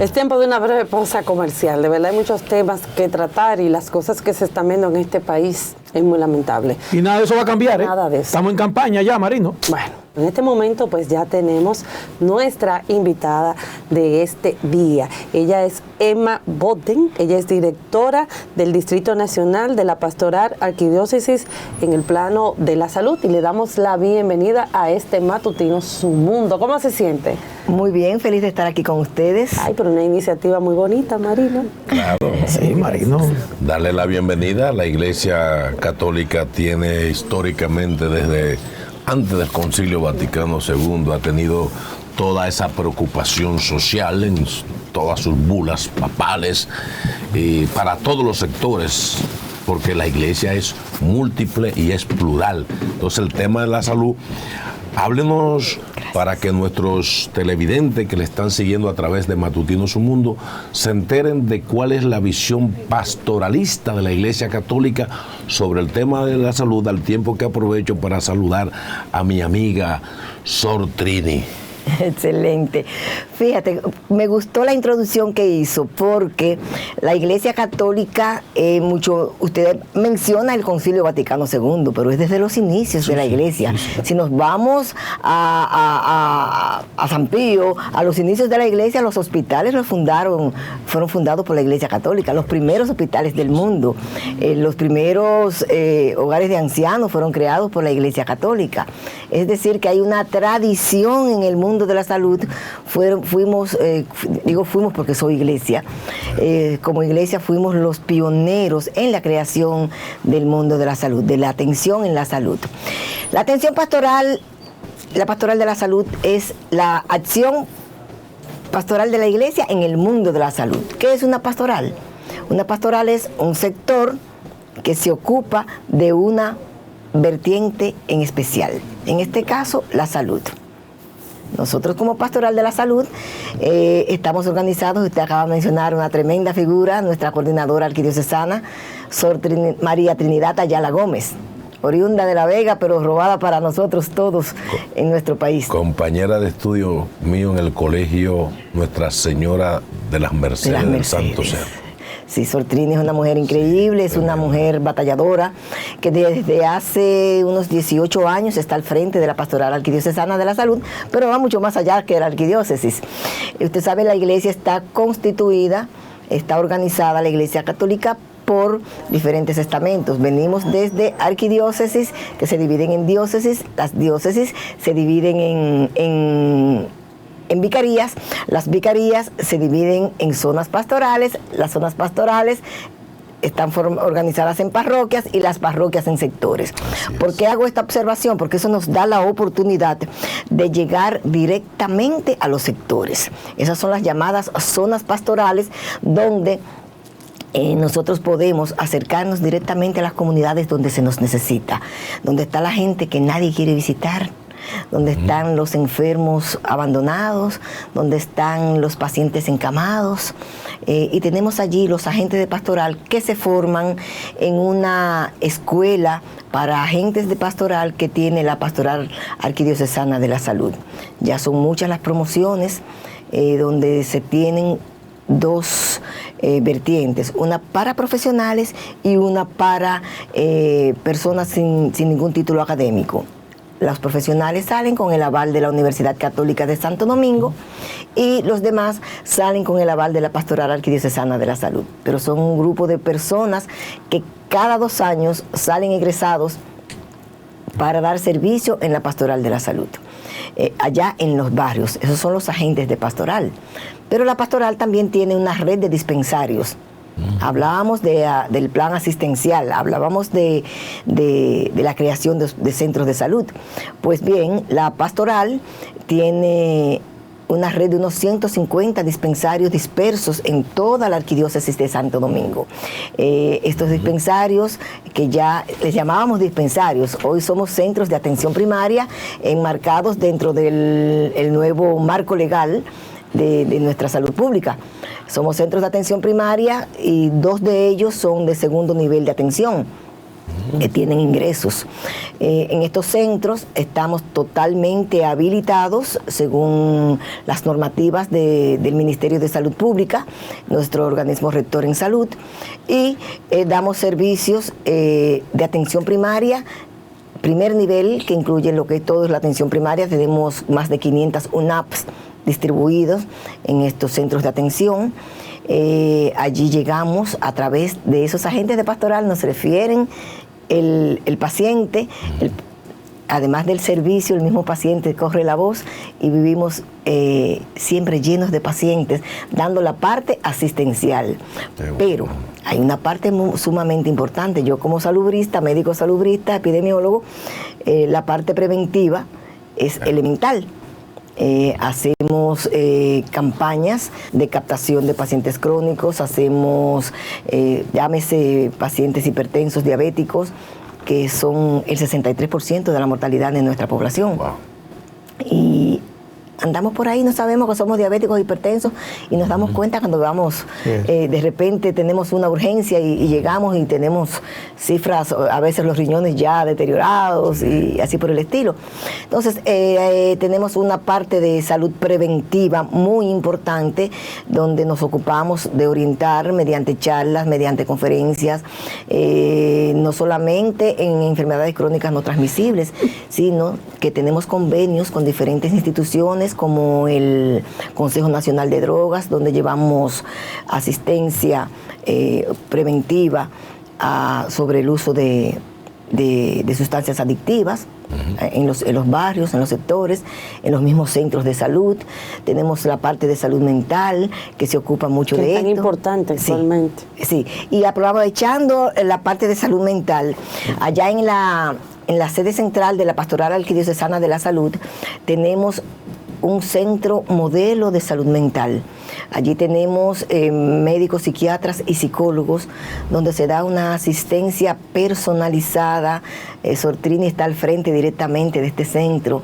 es tiempo de una breve pausa comercial. De verdad hay muchos temas que tratar y las cosas que se están viendo en este país es muy lamentable. Y nada de eso va a cambiar, ¿eh? Nada de eso. Estamos en campaña ya, Marino. Bueno, en este momento pues ya tenemos nuestra invitada de este día. Ella es Emma Boden, ella es directora del Distrito Nacional de la Pastoral Arquidiócesis en el plano de la salud, y le damos la bienvenida a este matutino Su Mundo. ¿Cómo se siente? Muy bien, feliz de estar aquí con ustedes. Ay, pero una iniciativa muy bonita, Marino. Claro. Sí, Marino. Darle la bienvenida. La Iglesia Católica tiene históricamente, desde antes del Concilio Vaticano II, ha tenido toda esa preocupación social en todas sus bulas papales y para todos los sectores, porque la Iglesia es múltiple y es plural. Entonces el tema de la salud, háblenos para que nuestros televidentes que le están siguiendo a través de Matutino Su Mundo se enteren de cuál es la visión pastoralista de la Iglesia Católica sobre el tema de la salud, al tiempo que aprovecho para saludar a mi amiga Sor Trini. Excelente. Fíjate, me gustó la introducción que hizo, porque la Iglesia Católica, usted menciona el Concilio Vaticano II, pero es desde los inicios de la Iglesia. Si nos vamos a San Pío, a los inicios de la Iglesia, los hospitales fueron fundados por la Iglesia Católica, los primeros hospitales del mundo, los primeros hogares de ancianos fueron creados por la Iglesia Católica. Es decir, que hay una tradición en el mundo de la salud. Fuimos porque soy iglesia, como iglesia fuimos los pioneros en la creación del mundo de la salud, de la atención en la salud. La atención pastoral, la pastoral de la salud, es la acción pastoral de la iglesia en el mundo de la salud. ¿Qué es una pastoral? Una pastoral es un sector que se ocupa de una vertiente en especial, en este caso la salud. Nosotros como Pastoral de la Salud estamos organizados, usted acaba de mencionar una tremenda figura, nuestra coordinadora arquidiocesana, Sor María Trinidad Ayala Gómez, oriunda de La Vega, pero robada para nosotros todos en nuestro país. Compañera de estudio mío en el colegio Nuestra Señora de las Mercedes, del Santo Ser. Sí, Sor Trini es una mujer increíble, es una mujer batalladora que desde hace unos 18 años está al frente de la Pastoral Arquidiocesana de la Salud, pero va mucho más allá que la arquidiócesis. Usted sabe, la iglesia está constituida, está organizada, la Iglesia Católica, por diferentes estamentos. Venimos desde arquidiócesis, que se dividen en diócesis, las diócesis se dividen en vicarías, las vicarías se dividen en zonas pastorales, las zonas pastorales están organizadas en parroquias y las parroquias en sectores. ¿Por qué hago esta observación? Porque eso nos da la oportunidad de llegar directamente a los sectores. Esas son las llamadas zonas pastorales, donde nosotros podemos acercarnos directamente a las comunidades donde se nos necesita, donde está la gente que nadie quiere visitar, donde están los enfermos abandonados, donde están los pacientes encamados, y tenemos allí los agentes de pastoral que se forman en una escuela para agentes de pastoral que tiene la Pastoral Arquidiocesana de la Salud. Ya son muchas las promociones donde se tienen dos vertientes, una para profesionales y una para personas sin ningún título académico. Los profesionales salen con el aval de la Universidad Católica de Santo Domingo y los demás salen con el aval de la Pastoral Arquidiocesana de la Salud. Pero son un grupo de personas que cada 2 años salen egresados para dar servicio en la Pastoral de la Salud. Allá en los barrios, esos son los agentes de pastoral. Pero la pastoral también tiene una red de dispensarios. Hablábamos del plan asistencial, hablábamos de la creación de centros de salud. Pues bien, la pastoral tiene una red de unos 150 dispensarios dispersos en toda la arquidiócesis de Santo Domingo. Estos dispensarios, que ya les llamábamos dispensarios, hoy somos centros de atención primaria enmarcados dentro del nuevo marco legal de nuestra salud pública. Somos centros de atención primaria y 2 de ellos son de segundo nivel de atención, que tienen ingresos. En estos centros estamos totalmente habilitados según las normativas del Ministerio de Salud Pública, nuestro organismo rector en salud, y damos servicios de atención primaria, primer nivel, que incluye lo que es todo la atención primaria. Tenemos más de 500 UNAPs distribuidos en estos centros de atención. Allí llegamos a través de esos agentes de pastoral, nos refieren el paciente, además del servicio, el mismo paciente corre la voz y vivimos siempre llenos de pacientes, dando la parte asistencial. Pero hay una parte sumamente importante. Yo como salubrista, médico salubrista, epidemiólogo, la parte preventiva es elemental. Hacemos campañas de captación de pacientes crónicos, hacemos, llámese pacientes hipertensos, diabéticos, que son el 63% de la mortalidad de nuestra población. Wow. Y andamos por ahí, no sabemos que somos diabéticos, hipertensos, y nos damos cuenta cuando vamos, de repente tenemos una urgencia y llegamos y tenemos cifras, a veces los riñones ya deteriorados y así por el estilo. Entonces, tenemos una parte de salud preventiva muy importante, donde nos ocupamos de orientar mediante charlas, mediante conferencias, no solamente en enfermedades crónicas no transmisibles, sino que tenemos convenios con diferentes instituciones como el Consejo Nacional de Drogas, donde llevamos asistencia preventiva sobre el uso de sustancias adictivas en los barrios, en los sectores, en los mismos centros de salud. Tenemos la parte de salud mental, que se ocupa mucho de esto. Es tan importante actualmente. Sí, y aprovechando la parte de salud mental, allá en la sede central de la Pastoral Arquidiocesana de la Salud, tenemos un centro modelo de salud mental. Allí tenemos médicos, psiquiatras y psicólogos, donde se da una asistencia personalizada. Sortrini está al frente directamente de este centro,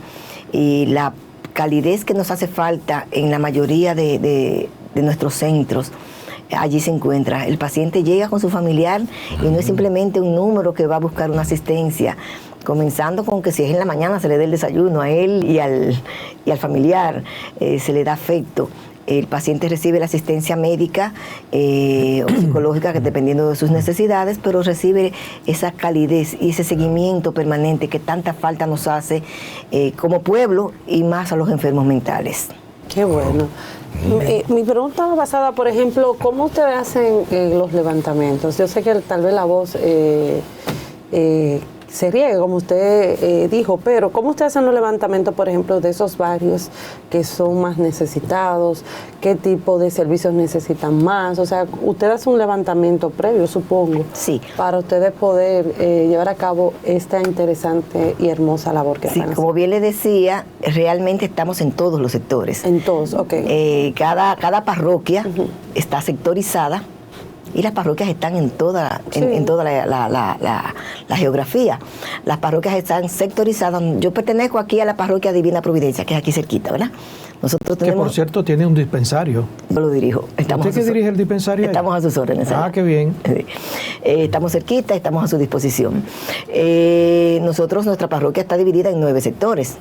y la calidez que nos hace falta en la mayoría de nuestros centros, allí se encuentra. El paciente llega con su familiar y no es simplemente un número que va a buscar una asistencia, comenzando con que si es en la mañana se le dé el desayuno a él y al familiar, se le da afecto. El paciente recibe la asistencia médica o psicológica, que dependiendo de sus necesidades, pero recibe esa calidez y ese seguimiento permanente que tanta falta nos hace como pueblo, y más a los enfermos mentales. Qué bueno. Mi pregunta va basada, por ejemplo, ¿cómo ustedes hacen los levantamientos? Yo sé que tal vez la voz se riegue, como usted dijo, pero ¿cómo ustedes hacen los levantamientos, por ejemplo, de esos barrios que son más necesitados? ¿Qué tipo de servicios necesitan más? O sea, ustedes hacen un levantamiento previo, supongo, sí, para ustedes poder llevar a cabo esta interesante y hermosa labor que hacen. Sí, como bien le decía, realmente estamos en todos los sectores. En todos, ok. Cada parroquia está sectorizada y las parroquias están en toda la geografía. Las parroquias están sectorizadas. Yo pertenezco aquí a la parroquia Divina Providencia, que es aquí cerquita, ¿verdad? Nosotros tenemos, que por cierto tiene un dispensario. Yo lo dirijo. ¿Usted que dirige el dispensario? Estamos a sus órdenes. Ah, qué bien. Estamos cerquita, estamos a su disposición. Nuestra parroquia está dividida en 9 sectores.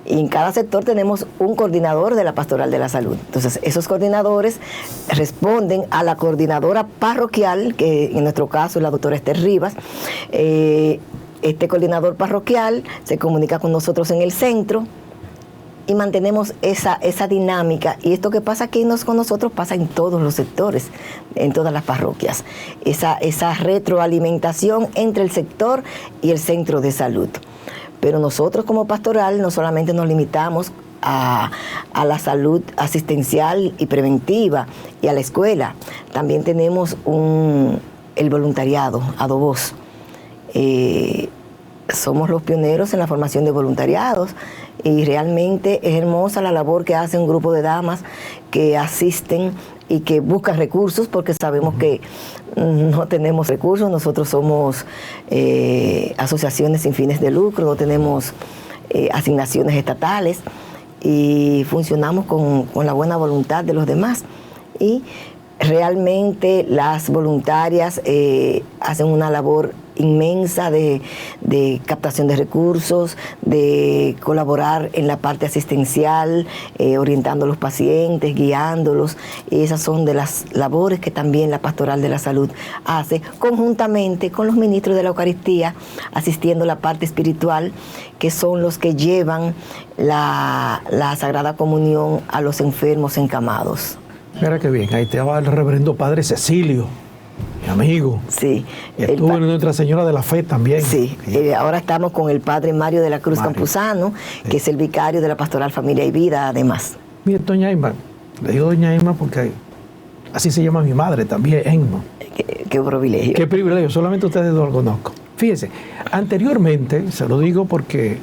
Y en cada sector tenemos un coordinador de la Pastoral de la Salud. Entonces, esos coordinadores responden a la coordinadora parroquial, que en nuestro caso es la doctora Esther Rivas. Este coordinador parroquial se comunica con nosotros en el centro y mantenemos esa dinámica. Y esto que pasa aquí con nosotros pasa en todos los sectores, en todas las parroquias. Esa retroalimentación entre el sector y el centro de salud. Pero nosotros como pastoral no solamente nos limitamos a la salud asistencial y preventiva y a la escuela, también tenemos el voluntariado, ADOVOS. Somos los pioneros en la formación de voluntariados y realmente es hermosa la labor que hace un grupo de damas que asisten y que buscan recursos, porque sabemos que no tenemos recursos. Nosotros somos asociaciones sin fines de lucro, no tenemos asignaciones estatales y funcionamos con la buena voluntad de los demás. Y realmente las voluntarias hacen una labor inmensa de captación de recursos, de colaborar en la parte asistencial, orientando a los pacientes, guiándolos. Y esas son de las labores que también la Pastoral de la Salud hace, conjuntamente con los ministros de la Eucaristía, asistiendo la parte espiritual, que son los que llevan la Sagrada Comunión a los enfermos encamados. Mira qué bien, ahí te va el reverendo Padre Cecilio, mi amigo. Sí. Estuvo en Nuestra Señora de la Fe también. Sí, ahora estamos con el Padre Mario de la Cruz Campuzano, que es el vicario de la Pastoral Familia y Vida, además. Mire, doña Emma, le digo doña Emma porque así se llama mi madre también, Emma. Qué privilegio. Qué privilegio, solamente ustedes no lo conozco. Fíjese, anteriormente, se lo digo porque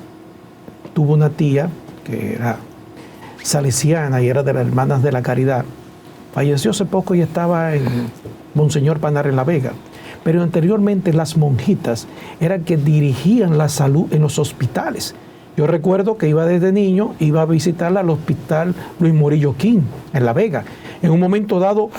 tuvo una tía que era salesiana y era de las Hermanas de la Caridad. Falleció hace poco y estaba en Monseñor Panar en La Vega. Pero anteriormente las monjitas eran que dirigían la salud en los hospitales. Yo recuerdo que iba desde niño, iba a visitarla al hospital Luis Morillo King, en La Vega. En un momento dado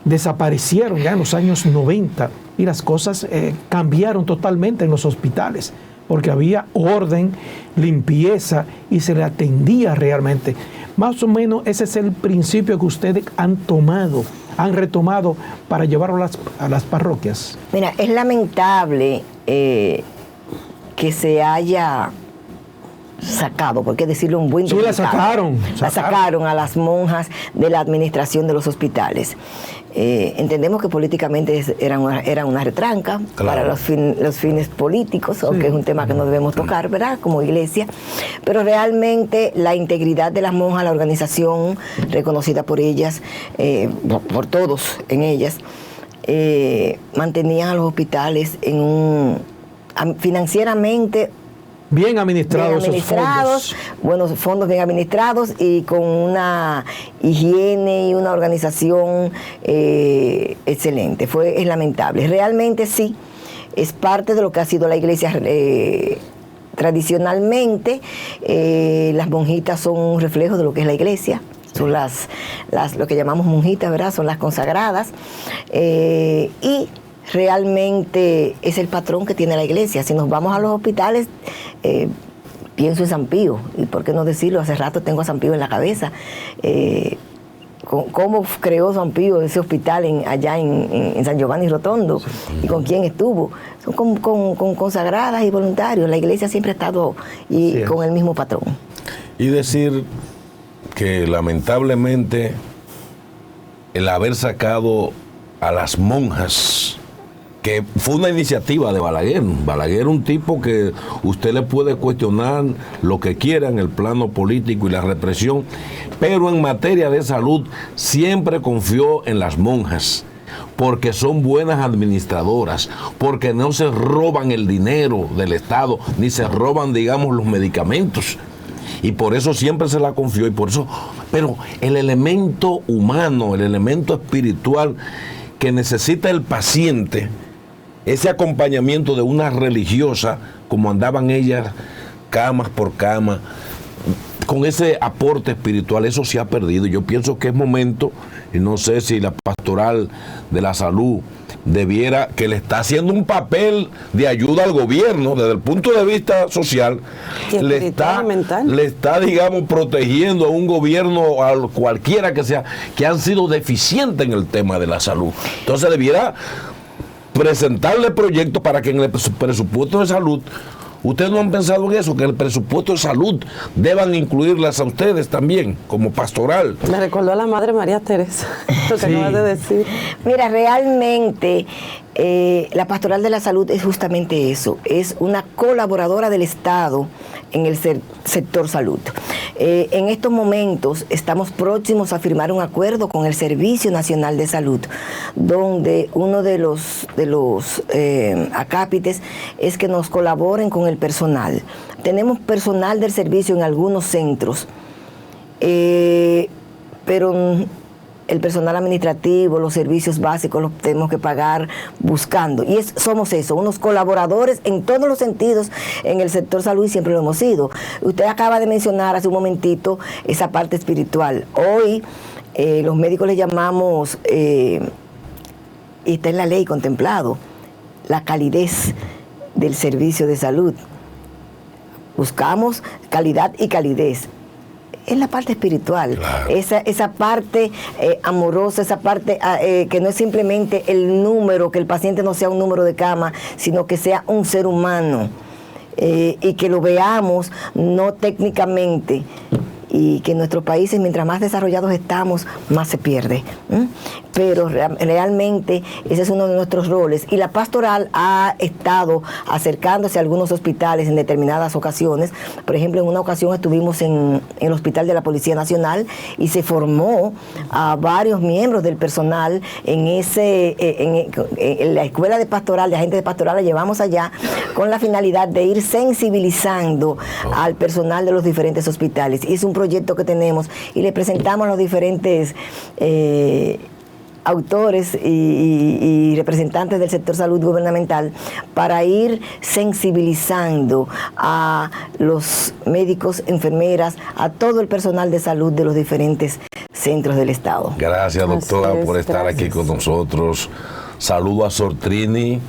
desaparecieron ya en los años 90 y las cosas cambiaron totalmente en los hospitales, porque había orden, limpieza y se le atendía realmente. Más o menos ese es el principio que ustedes han retomado para llevarlo a las parroquias. Mira, es lamentable que se haya sacado, porque decirlo un buen dominicano. Sí, la sacaron a las monjas de la administración de los hospitales. Entendemos que políticamente era una retranca, claro, para los fines políticos, aunque sí, es un tema que no debemos tocar, ¿verdad?, como iglesia. Pero realmente la integridad de las monjas, la organización reconocida por ellas, por todos en ellas, mantenían a los hospitales financieramente bien administrados, buenos fondos bien administrados y con una higiene y una organización excelente. Es lamentable. Realmente sí, es parte de lo que ha sido la iglesia tradicionalmente. Las monjitas son un reflejo de lo que es la iglesia. Son lo que llamamos monjitas, ¿verdad? Son las consagradas. Y realmente es el patrón que tiene la iglesia. Si nos vamos a los hospitales, pienso en San Pío, y por qué no decirlo, hace rato tengo a San Pío en la cabeza. ¿Cómo creó San Pío ese hospital allá en San Giovanni Rotondo? ¿Y con quién estuvo? Son con consagradas y voluntarios. La iglesia siempre ha estado con el mismo patrón. Y decir que lamentablemente el haber sacado a las monjas, que fue una iniciativa de Balaguer. Balaguer, un tipo que usted le puede cuestionar lo que quiera en el plano político y la represión, pero en materia de salud siempre confió en las monjas, porque son buenas administradoras, porque no se roban el dinero del Estado, ni se roban, digamos, los medicamentos. Y por eso siempre se la confió, y por eso, pero el elemento humano, el elemento espiritual, que necesita el paciente ese acompañamiento de una religiosa, como andaban ellas, camas por cama, con ese aporte espiritual, eso se ha perdido. Yo pienso que es momento, y no sé si la pastoral de la salud debiera, que le está haciendo un papel de ayuda al gobierno desde el punto de vista social, le está, digamos, protegiendo a un gobierno, a cualquiera que sea, que han sido deficientes en el tema de la salud. Entonces debiera presentarle proyectos para que en el presupuesto de salud, ustedes no han pensado en eso, que en el presupuesto de salud deban incluirlas a ustedes también, como pastoral. Me recordó a la Madre María Teresa, lo que acabas de decir. Mira, realmente la pastoral de la salud es justamente eso, es una colaboradora del Estado en el sector salud. En estos momentos estamos próximos a firmar un acuerdo con el Servicio Nacional de Salud, donde uno de los acápites es que nos colaboren con el personal. Tenemos personal del servicio en algunos centros, pero el personal administrativo, los servicios básicos los tenemos que pagar buscando. Y somos eso, unos colaboradores en todos los sentidos en el sector salud, y siempre lo hemos sido. Usted acaba de mencionar hace un momentito esa parte espiritual. Hoy los médicos le llamamos, y está en la ley contemplado, la calidez del servicio de salud. Buscamos calidad y calidez. Es la parte espiritual, claro. esa parte amorosa, esa parte que no es simplemente el número, que el paciente no sea un número de cama, sino que sea un ser humano, y que lo veamos no técnicamente, y que en nuestros países, mientras más desarrollados estamos, más se pierde. Pero realmente ese es uno de nuestros roles. Y la pastoral ha estado acercándose a algunos hospitales en determinadas ocasiones. Por ejemplo, en una ocasión estuvimos en el Hospital de la Policía Nacional y se formó a varios miembros del personal en la escuela de pastoral, de agentes de pastoral. La llevamos allá con la finalidad de ir sensibilizando al personal de los diferentes hospitales. Y es un proyecto que tenemos y le presentamos a los diferentes autores y representantes del sector salud gubernamental para ir sensibilizando a los médicos, enfermeras, a todo el personal de salud de los diferentes centros del Estado. Gracias, doctora, por estar aquí con nosotros. Saludo a Sor Trini,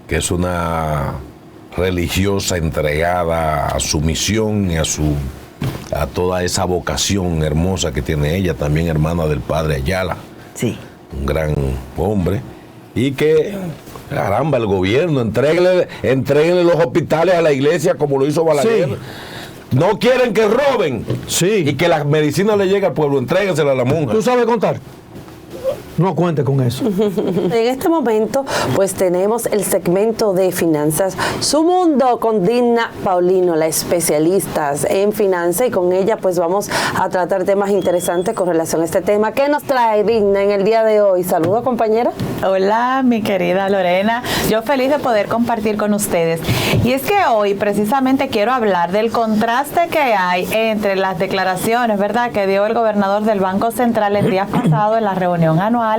que es una religiosa entregada a su misión y a toda esa vocación hermosa que tiene ella, también hermana del padre Ayala. Sí. Un gran hombre, y que, caramba, el gobierno entréguele los hospitales a la iglesia como lo hizo Balaguer. Sí. No quieren que roben, sí, y que la medicina le llegue al pueblo, entréguensela a la monja. ¿Tú sabes contar? No cuente con eso. En este momento, pues tenemos el segmento de finanzas, Su Mundo, con Digna Paulino, la especialista en finanzas, y con ella pues vamos a tratar temas interesantes con relación a este tema. ¿Qué nos trae Digna en el día de hoy? Saludos, compañera. Hola, mi querida Lorena. Yo feliz de poder compartir con ustedes. Y es que hoy precisamente quiero hablar del contraste que hay entre las declaraciones, ¿verdad?, que dio el gobernador del Banco Central el día pasado en la reunión anual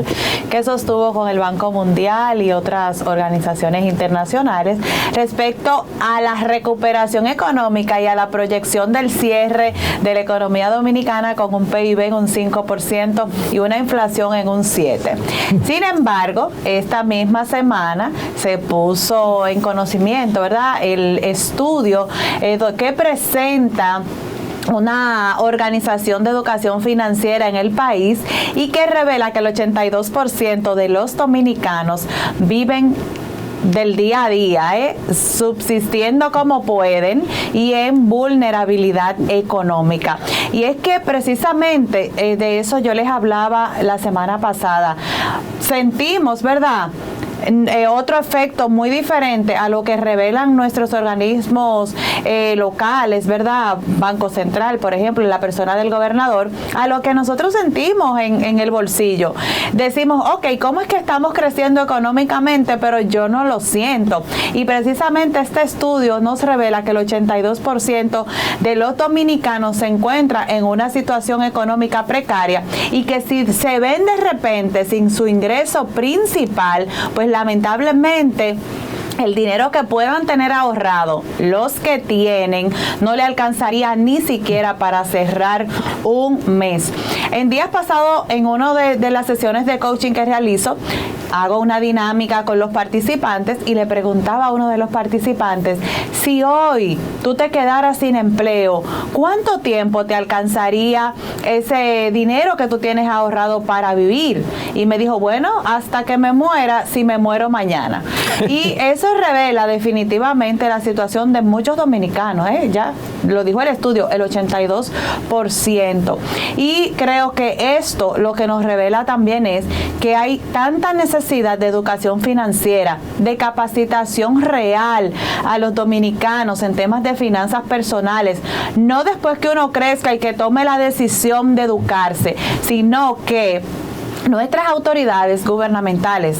que sostuvo con el Banco Mundial y otras organizaciones internacionales respecto a la recuperación económica y a la proyección del cierre de la economía dominicana con un PIB en un 5% y una inflación en un 7%. Sin embargo, esta misma semana se puso en conocimiento, ¿verdad?, el estudio que presenta una organización de educación financiera en el país y que revela que el 82% de los dominicanos viven del día a día, subsistiendo como pueden y en vulnerabilidad económica. Y es que precisamente de eso yo les hablaba la semana pasada. Sentimos, ¿verdad?, otro efecto muy diferente a lo que revelan nuestros organismos locales, ¿verdad? Banco Central, por ejemplo, la persona del gobernador, a lo que nosotros sentimos en el bolsillo. Decimos, ok, ¿cómo es que estamos creciendo económicamente, pero yo no lo siento? Y precisamente este estudio nos revela que el 82% de los dominicanos se encuentra en una situación económica precaria y que si se ven de repente sin su ingreso principal, pues lamentablemente el dinero que puedan tener ahorrado, los que tienen, no le alcanzaría ni siquiera para cerrar un mes. En días pasados, en una de las sesiones de coaching que realizo, hago una dinámica con los participantes y le preguntaba a uno de los participantes, si hoy tú te quedaras sin empleo, ¿cuánto tiempo te alcanzaría ese dinero que tú tienes ahorrado para vivir? Y me dijo, bueno, hasta que me muera, si me muero mañana. Y eso revela definitivamente la situación de muchos dominicanos, ya lo dijo el estudio, el 82%. Y creo que esto lo que nos revela también es que hay tanta necesidad de educación financiera, de capacitación real a los dominicanos en temas de finanzas personales, no después que uno crezca y que tome la decisión de educarse, sino que nuestras autoridades gubernamentales,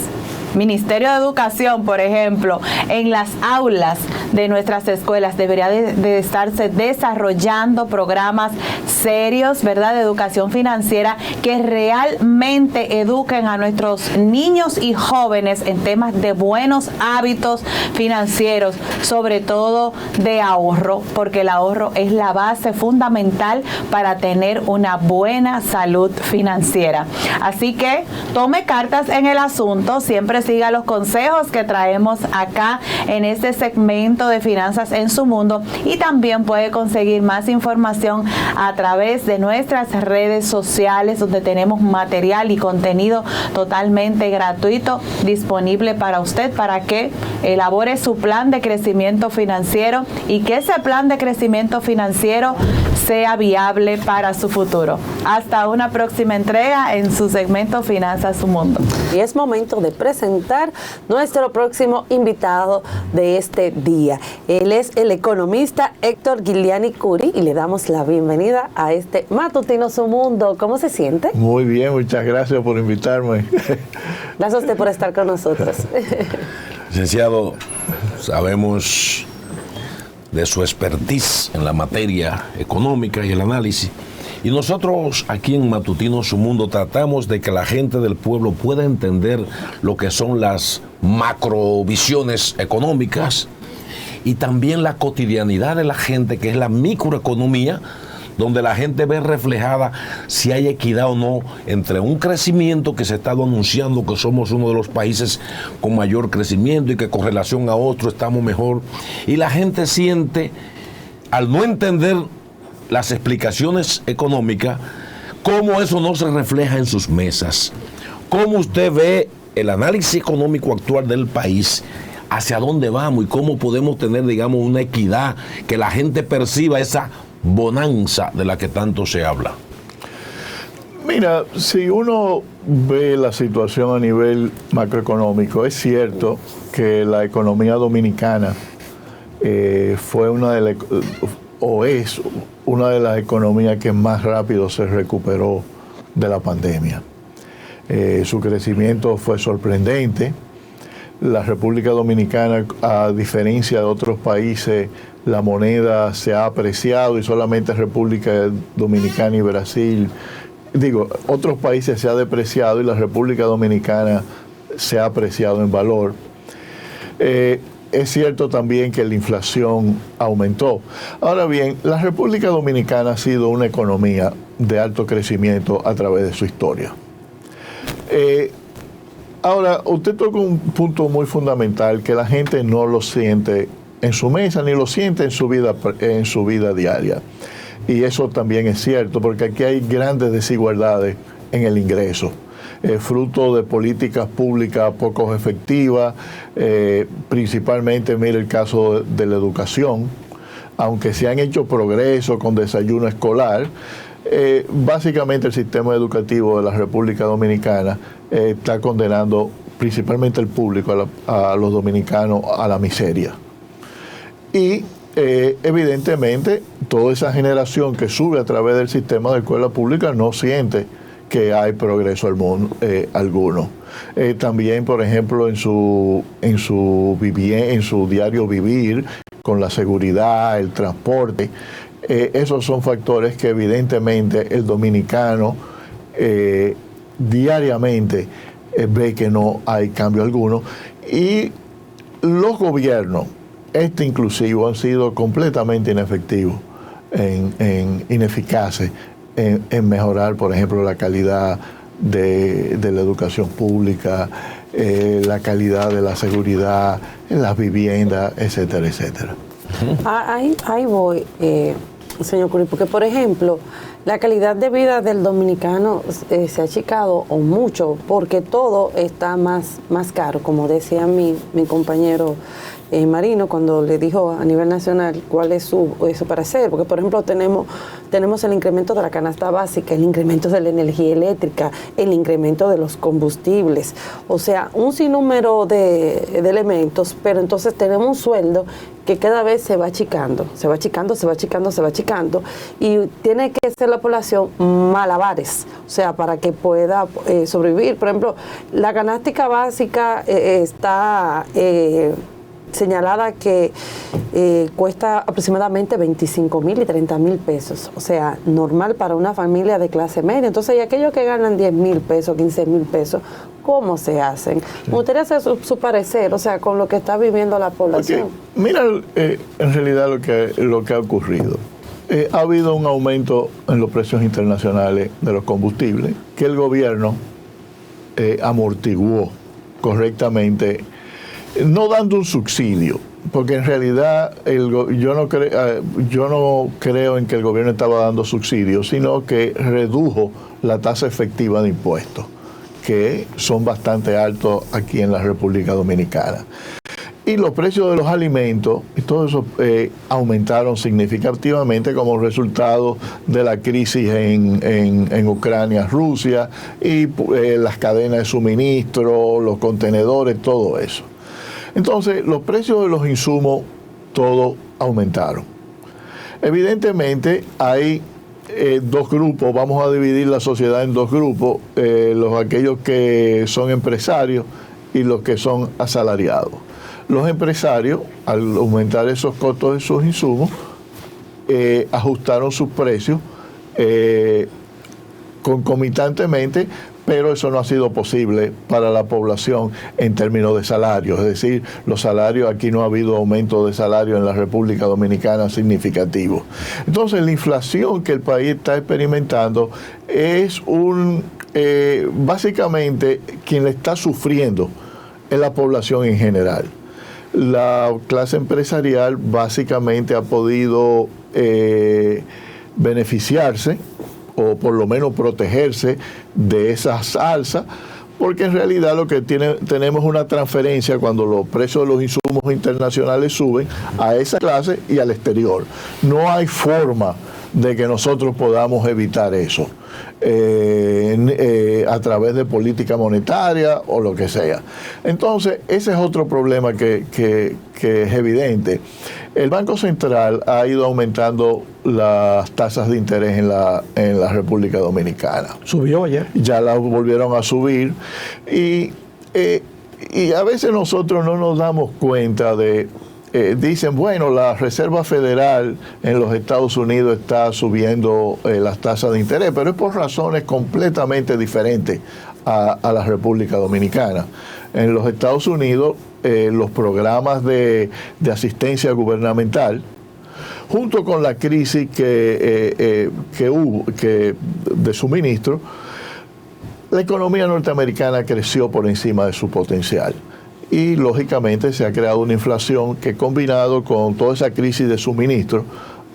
Ministerio de Educación, por ejemplo, en las aulas de nuestras escuelas debería de estarse desarrollando programas serios, ¿verdad?, de educación financiera que realmente eduquen a nuestros niños y jóvenes en temas de buenos hábitos financieros, sobre todo de ahorro, porque el ahorro es la base fundamental para tener una buena salud financiera. Así que tome cartas en el asunto, siempre siga los consejos que traemos acá en este segmento de Finanzas en su Mundo, y también puede conseguir más información a través de nuestras redes sociales, donde tenemos material y contenido totalmente gratuito disponible para usted, para que elabore su plan de crecimiento financiero y que ese plan de crecimiento financiero sea viable para su futuro. Hasta una próxima entrega en su segmento Finanzas su Mundo. Y es momento de presentar nuestro próximo invitado de este día. Él es el economista Héctor Guiliani Curi y le damos la bienvenida a este Matutino Su Mundo. ¿Cómo se siente? Muy bien, muchas gracias por invitarme. Gracias a usted por estar con nosotros. Licenciado, sabemos de su expertise en la materia económica y el análisis. Y nosotros aquí en Matutino Su Mundo tratamos de que la gente del pueblo pueda entender lo que son las macrovisiones económicas y también la cotidianidad de la gente, que es la microeconomía, donde la gente ve reflejada si hay equidad o no entre un crecimiento que se ha estado anunciando que somos uno de los países con mayor crecimiento y que con relación a otro estamos mejor, y la gente siente, al no entender las explicaciones económicas, cómo eso no se refleja en sus mesas. ¿Cómo usted ve el análisis económico actual del país? ¿Hacia dónde vamos y cómo podemos tener, digamos, una equidad, que la gente perciba esa bonanza de la que tanto se habla? Mira, si uno ve la situación a nivel macroeconómico, es cierto que la economía dominicana fue es una de las economías que más rápido se recuperó de la pandemia. Su crecimiento fue sorprendente. La República Dominicana, a diferencia de otros países, la moneda se ha apreciado, y solamente República Dominicana y Brasil, otros países se ha depreciado y la República Dominicana se ha apreciado en valor. Es cierto también que la inflación aumentó. Ahora bien, la República Dominicana ha sido una economía de alto crecimiento a través de su historia. Ahora, usted toca un punto muy fundamental que la gente no lo siente en su mesa ni lo siente en su vida diaria. Y eso también es cierto, porque aquí hay grandes desigualdades en el ingreso. Fruto de políticas públicas poco efectivas, principalmente, mire el caso de la educación. Aunque se han hecho progresos con desayuno escolar, básicamente el sistema educativo de la República Dominicana está condenando principalmente el público, a los dominicanos a la miseria. Y evidentemente toda esa generación que sube a través del sistema de escuela pública no siente que hay progreso alguno. También, por ejemplo, en su diario vivir, con la seguridad, el transporte, esos son factores que evidentemente el dominicano diariamente ve que no hay cambio alguno. Y los gobiernos, inclusivo, han sido completamente inefectivos, ineficaces en mejorar, por ejemplo, la calidad de la educación pública, la calidad de la seguridad, en las viviendas, etcétera, etcétera. Ahí voy, señor Curry, porque por ejemplo, la calidad de vida del dominicano se ha achicado o mucho, porque todo está más caro, como decía mi compañero Marino cuando le dijo a nivel nacional cuál es su parecer, porque por ejemplo tenemos el incremento de la canasta básica, el incremento de la energía eléctrica, el incremento de los combustibles, o sea, un sinnúmero de elementos, pero entonces tenemos un sueldo que cada vez se va achicando, y tiene que ser la población malabares, o sea, para que pueda sobrevivir. Por ejemplo, la canasta básica está señalada que cuesta aproximadamente 25,000 y 30,000 pesos, o sea, normal para una familia de clase media. Entonces, y aquellos que ganan 10,000 pesos, 15,000 pesos, ¿cómo se hacen? Me gustaría hacer su parecer, o sea, con lo que está viviendo la población. Okay. Mira, en realidad lo que ha ocurrido. Ha habido un aumento en los precios internacionales de los combustibles que el gobierno amortiguó correctamente, no dando un subsidio, porque en realidad yo no creo en que el gobierno estaba dando subsidios, sino que redujo la tasa efectiva de impuestos, que son bastante altos aquí en la República Dominicana. Y los precios de los alimentos, y todo eso aumentaron significativamente como resultado de la crisis en Ucrania, Rusia, y las cadenas de suministro, los contenedores, todo eso. Entonces, los precios de los insumos, todos aumentaron. Evidentemente, hay dos grupos, vamos a dividir la sociedad en dos grupos, aquellos que son empresarios y los que son asalariados. Los empresarios, al aumentar esos costos de sus insumos, ajustaron sus precios concomitantemente, pero eso no ha sido posible para la población en términos de salarios. Es decir, los salarios, aquí no ha habido aumento de salario en la República Dominicana significativo. Entonces, la inflación que el país está experimentando es básicamente quien le está sufriendo es la población en general. La clase empresarial básicamente ha podido beneficiarse o por lo menos protegerse de esas alzas, porque en realidad lo que tenemos una transferencia cuando los precios de los insumos internacionales suben a esa clase y al exterior. No hay forma de que nosotros podamos evitar eso a través de política monetaria o lo que sea. Entonces, ese es otro problema que es evidente. El Banco Central ha ido aumentando las tasas de interés en la República Dominicana. Subió ayer. Ya la volvieron a subir y a veces nosotros no nos damos cuenta de... dicen, bueno, la Reserva Federal en los Estados Unidos está subiendo las tasas de interés, pero es por razones completamente diferentes a la República Dominicana. En los Estados Unidos, los programas de asistencia gubernamental, junto con la crisis que hubo de suministro, la economía norteamericana creció por encima de su potencial. Y lógicamente se ha creado una inflación que, combinado con toda esa crisis de suministro,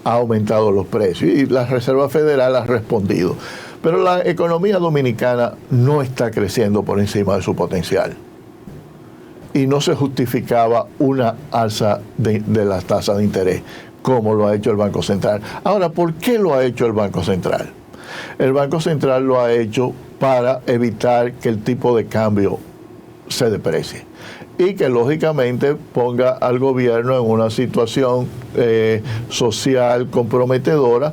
ha aumentado los precios. Y la Reserva Federal ha respondido. Pero la economía dominicana no está creciendo por encima de su potencial. Y no se justificaba una alza de las tasas de interés, como lo ha hecho el Banco Central. Ahora, ¿por qué lo ha hecho el Banco Central? El Banco Central lo ha hecho para evitar que el tipo de cambio se deprecie y que lógicamente ponga al gobierno en una situación social comprometedora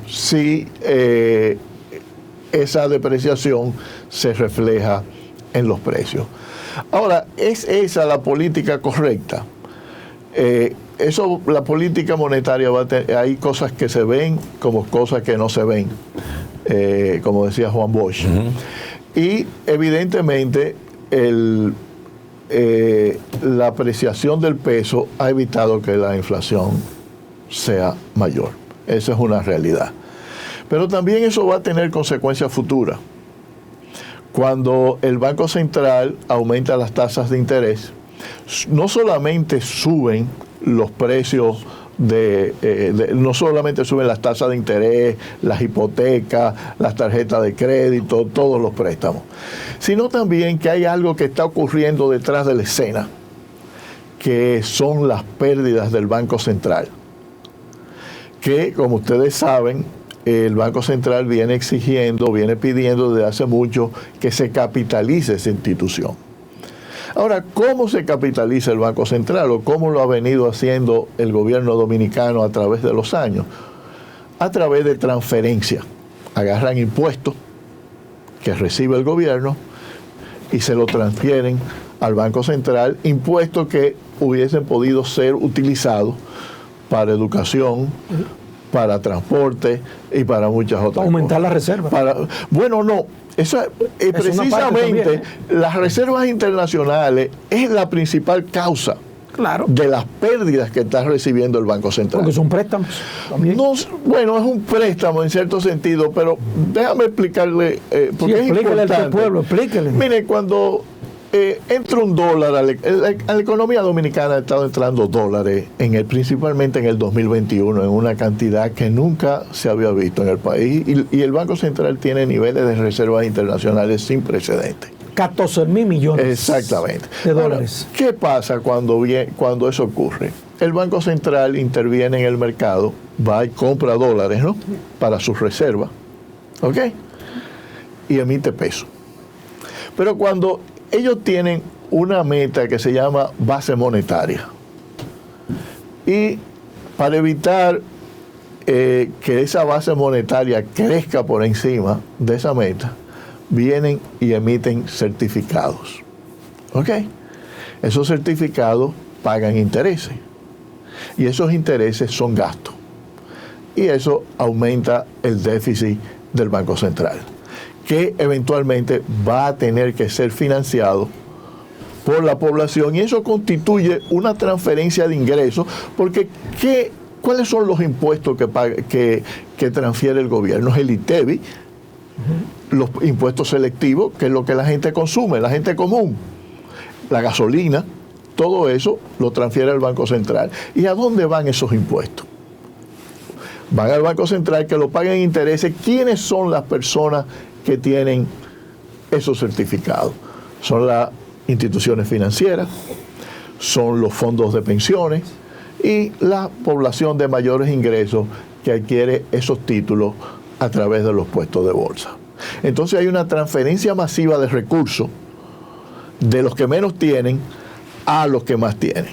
si esa depreciación se refleja en los precios. Ahora, ¿es esa la política correcta? La política monetaria hay cosas que se ven como cosas que no se ven, como decía Juan Bosch. Y evidentemente la apreciación del peso ha evitado que la inflación sea mayor. Esa es una realidad. Pero también eso va a tener consecuencias futuras. Cuando el Banco Central aumenta las tasas de interés, no solamente suben los precios no solamente suben las tasas de interés, las hipotecas, las tarjetas de crédito, todos los préstamos, sino también que hay algo que está ocurriendo detrás de la escena, que son las pérdidas del Banco Central, que, como ustedes saben, el Banco Central viene pidiendo desde hace mucho que se capitalice esa institución. Ahora, ¿cómo se capitaliza el Banco Central o cómo lo ha venido haciendo el gobierno dominicano a través de los años? A través de transferencia. Agarran impuestos que recibe el gobierno y se lo transfieren al Banco Central, impuestos que hubiesen podido ser utilizados para educación, para transporte y para muchas otras cosas. Aumentar la reserva. Bueno, no. Eso es precisamente las reservas internacionales es la principal causa de las pérdidas que está recibiendo el Banco Central. Porque son préstamos también. No, bueno, es un préstamo en cierto sentido, pero déjame explicarle, porque es importante. Al pueblo, explíquele. Mire, cuando entra un dólar a la economía dominicana ha estado entrando dólares principalmente en el 2021 en una cantidad que nunca se había visto en el país y el Banco Central tiene niveles de reservas internacionales sin precedentes. 14,000 millones exactamente de dólares. Ahora, ¿qué pasa cuando eso ocurre? El Banco Central interviene en el mercado, va y compra dólares, ¿no?, para sus reservas, ¿ok? Y emite peso. Pero cuando ellos tienen una meta que se llama base monetaria. Y para evitar que esa base monetaria crezca por encima de esa meta, vienen y emiten certificados. ¿Ok? Esos certificados pagan intereses. Y esos intereses son gastos. Y eso aumenta el déficit del Banco Central, que eventualmente va a tener que ser financiado por la población, y eso constituye una transferencia de ingresos, porque ¿cuáles son los impuestos que transfiere el gobierno? Es el ITEBI, los impuestos selectivos, que es lo que la gente consume, la gente común, la gasolina, todo eso lo transfiere el Banco Central. ¿Y a dónde van esos impuestos? Van al Banco Central, que lo paguen intereses. ¿Quiénes son las personas que tienen esos certificados? Son las instituciones financieras, son los fondos de pensiones y la población de mayores ingresos que adquiere esos títulos a través de los puestos de bolsa. Entonces hay una transferencia masiva de recursos de los que menos tienen a los que más tienen.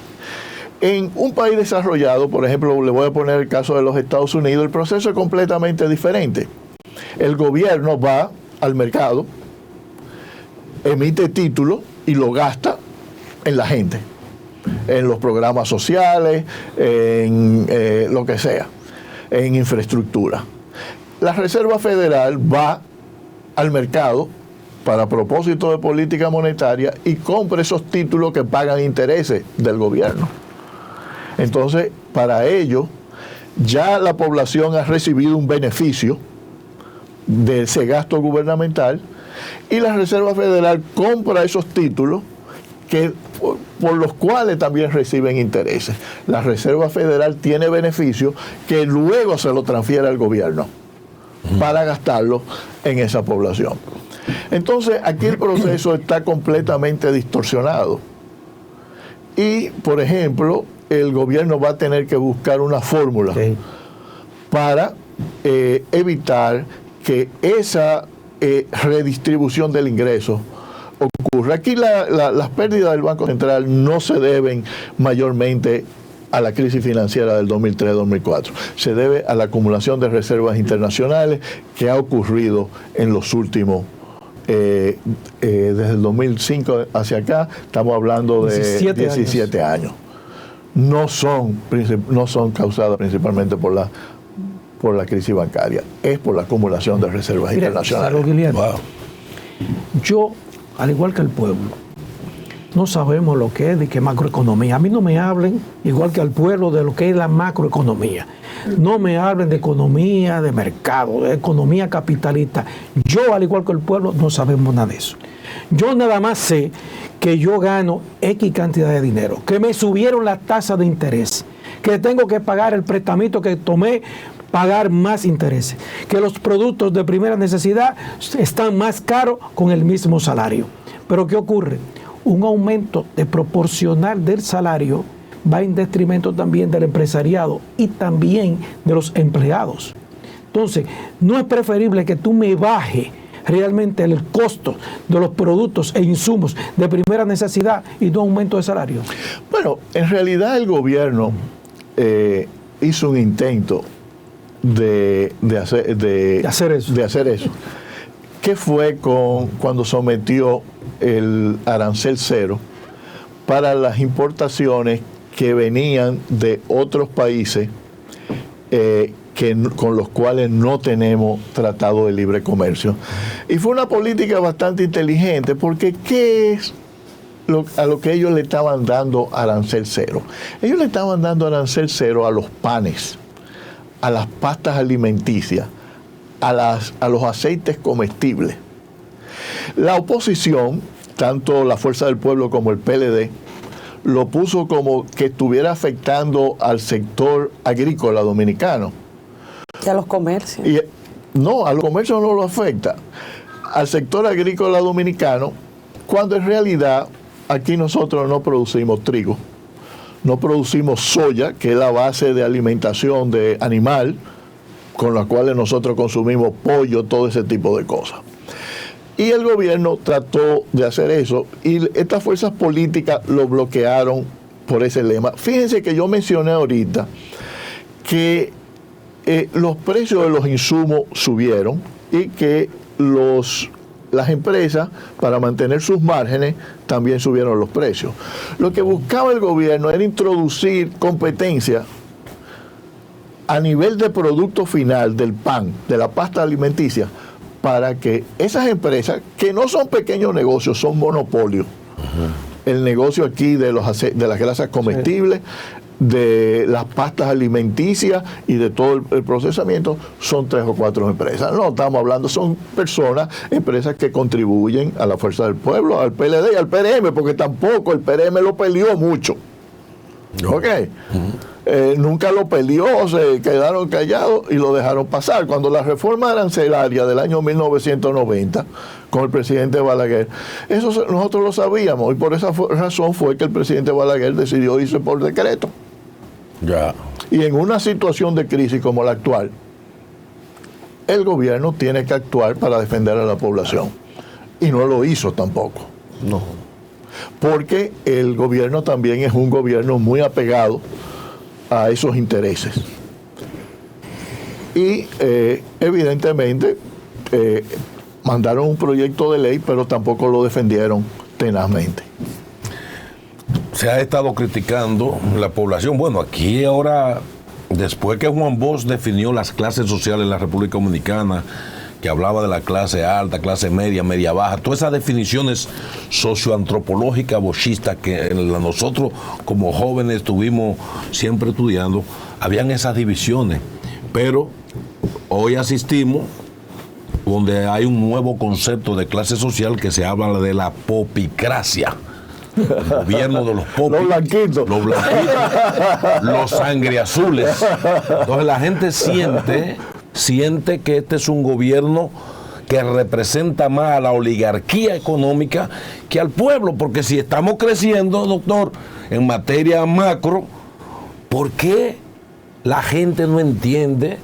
En un país desarrollado, por ejemplo, le voy a poner el caso de los Estados Unidos, el proceso es completamente diferente. El gobierno va al mercado, emite títulos y lo gasta en la gente, en los programas sociales, en lo que sea, en infraestructura. La Reserva Federal va al mercado para propósito de política monetaria y compra esos títulos que pagan intereses del gobierno. Entonces, para ello, ya la población ha recibido un beneficio de ese gasto gubernamental y la Reserva Federal compra esos títulos por los cuales también reciben intereses. La Reserva Federal tiene beneficios que luego se lo transfiere al gobierno para gastarlo en esa población. Entonces, aquí el proceso está completamente distorsionado. Y, por ejemplo, el gobierno va a tener que buscar una fórmula para evitar que esa redistribución del ingreso ocurra ocurre? Aquí las pérdidas del Banco Central no se deben mayormente a la crisis financiera del 2003-2004. Se debe a la acumulación de reservas internacionales que ha ocurrido en los últimos, desde el 2005 hacia acá, estamos hablando de 17 años. No son causadas principalmente por la crisis bancaria, es por la acumulación de reservas internacionales. Yo, al igual que el pueblo, no sabemos lo que es de qué macroeconomía. A mí no me hablen, igual que al pueblo, de lo que es la macroeconomía. No me hablen de economía de mercado, de economía capitalista. Yo, al igual que el pueblo, no sabemos nada de eso. Yo nada más sé que yo gano X cantidad de dinero, que me subieron la tasa de interés, que tengo que pagar el prestamito que tomé, pagar más intereses, que los productos de primera necesidad están más caros con el mismo salario. Pero ¿qué ocurre? Un aumento desproporcional del salario va en detrimento también del empresariado y también de los empleados. Entonces, no es preferible que tú me bajes realmente el costo de los productos e insumos de primera necesidad y no aumento de salario. Bueno, en realidad el gobierno hizo un intento de hacer eso. ¿Qué fue cuando sometió el arancel cero para las importaciones que venían de otros países con los cuales no tenemos tratado de libre comercio? Y fue una política bastante inteligente, porque ¿qué es a lo que ellos le estaban dando arancel cero? Ellos le estaban dando arancel cero a los panes, a las pastas alimenticias, a los aceites comestibles. La oposición, tanto la Fuerza del Pueblo como el PLD, lo puso como que estuviera afectando al sector agrícola dominicano. Y a los comercios. No, a los comercios no lo afecta. Al sector agrícola dominicano, cuando en realidad aquí nosotros no producimos trigo, no producimos soya, que es la base de alimentación de animal, con las cuales nosotros consumimos pollo, todo ese tipo de cosas. Y el gobierno trató de hacer eso y estas fuerzas políticas lo bloquearon por ese lema. Fíjense que yo mencioné ahorita que los precios de los insumos subieron y que las empresas, para mantener sus márgenes, también subieron los precios. Lo que buscaba el gobierno era introducir competencia a nivel de producto final del pan, de la pasta alimenticia, para que esas empresas, que no son pequeños negocios, son monopolios. El negocio aquí de las grasas comestibles, de las pastas alimenticias y de todo el procesamiento, son 3 o 4 empresas. No estamos hablando, son empresas que contribuyen a la Fuerza del Pueblo, al PLD y al PRM, porque tampoco el PRM lo peleó mucho. ¿Ok? Nunca lo peleó, se quedaron callados y lo dejaron pasar. Cuando la reforma arancelaria del año 1990, con el presidente Balaguer, eso nosotros lo sabíamos, y por esa razón fue que el presidente Balaguer decidió irse por decreto. Y en una situación de crisis como la actual, el gobierno tiene que actuar para defender a la población, y no lo hizo tampoco. No. Porque el gobierno también es un gobierno muy apegado a esos intereses. Y evidentemente mandaron un proyecto de ley, pero tampoco lo defendieron tenazmente. Se ha estado criticando la población. Bueno, aquí ahora, después que Juan Bosch definió las clases sociales en la República Dominicana, que hablaba de la clase alta, clase media, media baja, todas esas definiciones socioantropológicas bochistas que nosotros como jóvenes estuvimos siempre estudiando, habían esas divisiones, pero hoy asistimos donde hay un nuevo concepto de clase social que se habla de la popicracia. El gobierno de los popis, los blanquitos, los sangreazules. Entonces la gente siente que este es un gobierno que representa más a la oligarquía económica que al pueblo, porque si estamos creciendo, doctor, en materia macro, ¿por qué la gente no entiende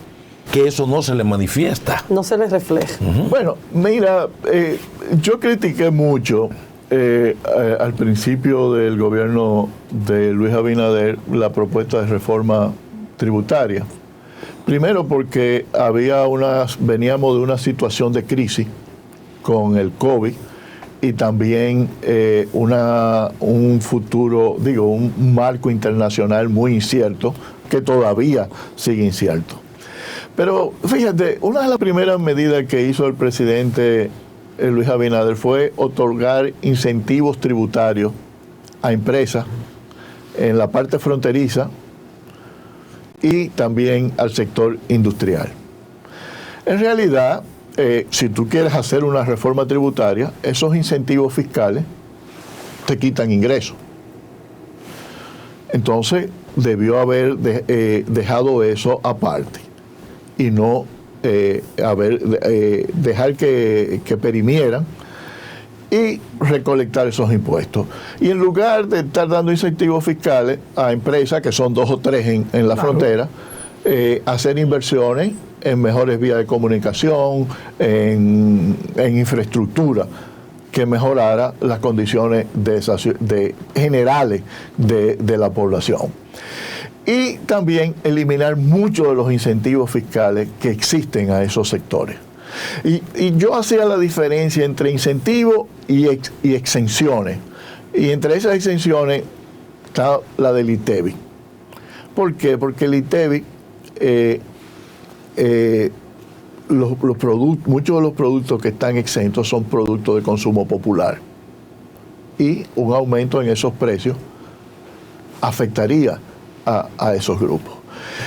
que eso no se le manifiesta? No se le refleja. Bueno, mira, yo critiqué mucho al principio del gobierno de Luis Abinader la propuesta de reforma tributaria. Primero porque veníamos de una situación de crisis con el COVID y también un futuro, un marco internacional muy incierto que todavía sigue incierto. Pero fíjate, una de las primeras medidas que hizo el presidente Luis Abinader fue otorgar incentivos tributarios a empresas en la parte fronteriza y también al sector industrial. En realidad, si tú quieres hacer una reforma tributaria, esos incentivos fiscales te quitan ingresos. Entonces, debió haber dejado eso aparte y no dejar que perimieran y recolectar esos impuestos. Y en lugar de estar dando incentivos fiscales a empresas, que son 2 o 3 en la frontera, hacer inversiones en mejores vías de comunicación, en infraestructura que mejorara las condiciones generales de la población. Y también eliminar muchos de los incentivos fiscales que existen a esos sectores. Y yo hacía la diferencia entre incentivos y exenciones. Y entre esas exenciones está la del ITEVI. ¿Por qué? Porque el ITEVI, muchos de los productos que están exentos son productos de consumo popular. Y un aumento en esos precios afectaría a esos grupos.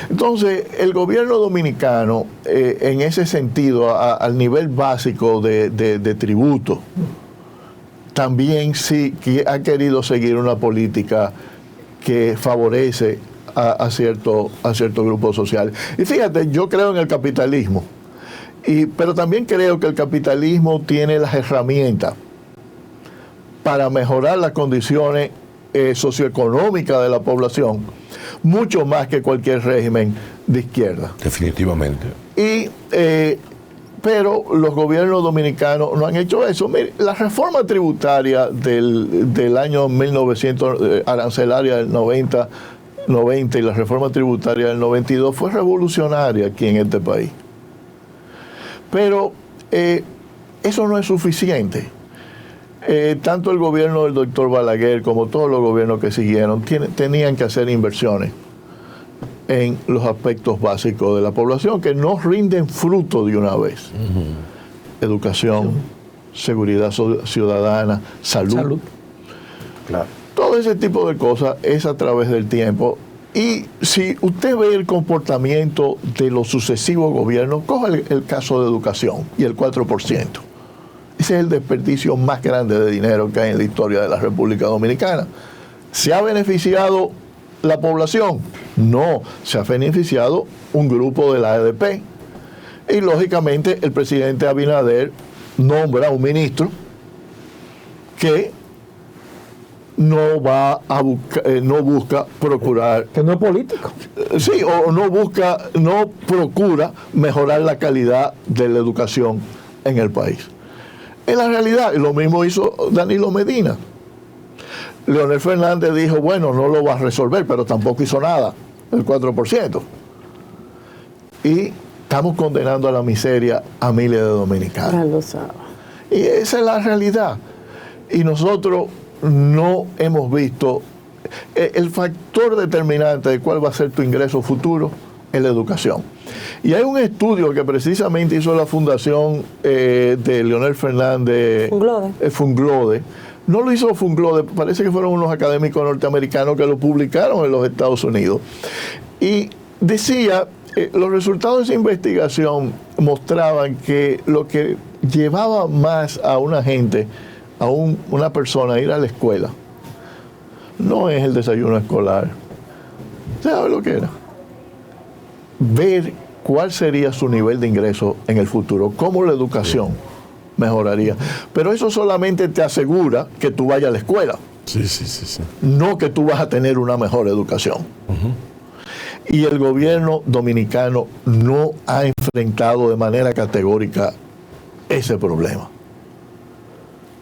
Entonces, el gobierno dominicano, en ese sentido, al nivel básico de tributo, también sí que ha querido seguir una política que favorece a cierto grupo social. Y fíjate, yo creo en el capitalismo, pero también creo que el capitalismo tiene las herramientas para mejorar las condiciones socioeconómicas de la población, mucho más que cualquier régimen de izquierda. Definitivamente. Pero los gobiernos dominicanos no han hecho eso. Mire, la reforma tributaria del año 1900, arancelaria del 90 y la reforma tributaria del 92 fue revolucionaria aquí en este país. Pero eso no es suficiente. Tanto el gobierno del doctor Balaguer como todos los gobiernos que siguieron tenían que hacer inversiones en los aspectos básicos de la población que no rinden fruto de una vez. Educación, seguridad ciudadana, salud. Claro. Todo ese tipo de cosas es a través del tiempo. Y si usted ve el comportamiento de los sucesivos gobiernos, coja el caso de educación y el 4%. Ese es el desperdicio más grande de dinero que hay en la historia de la República Dominicana. ¿Se ha beneficiado la población? No, se ha beneficiado un grupo de la ADP. Y lógicamente el presidente Abinader nombra a un ministro que no busca procurar, que no es político. Sí, o no procura mejorar la calidad de la educación en el país. En la realidad, lo mismo hizo Danilo Medina. Leonel Fernández dijo, bueno, no lo va a resolver, pero tampoco hizo nada, el 4%. Y estamos condenando a la miseria a miles de dominicanos. Y esa es la realidad. Y nosotros no hemos visto el factor determinante de cuál va a ser tu ingreso futuro es la educación. Y hay un estudio que precisamente hizo la fundación de Leonel Fernández, Funglode. No lo hizo Funglode, parece que fueron unos académicos norteamericanos que lo publicaron en los Estados Unidos. Y decía, los resultados de esa investigación mostraban que lo que llevaba más a una gente, a una persona a ir a la escuela, no es el desayuno escolar. ¿Sabe lo que era? Ver cuál sería su nivel de ingreso en el futuro, cómo la educación mejoraría. Pero eso solamente te asegura que tú vayas a la escuela. Sí. No que tú vas a tener una mejor educación. Y el gobierno dominicano no ha enfrentado de manera categórica ese problema.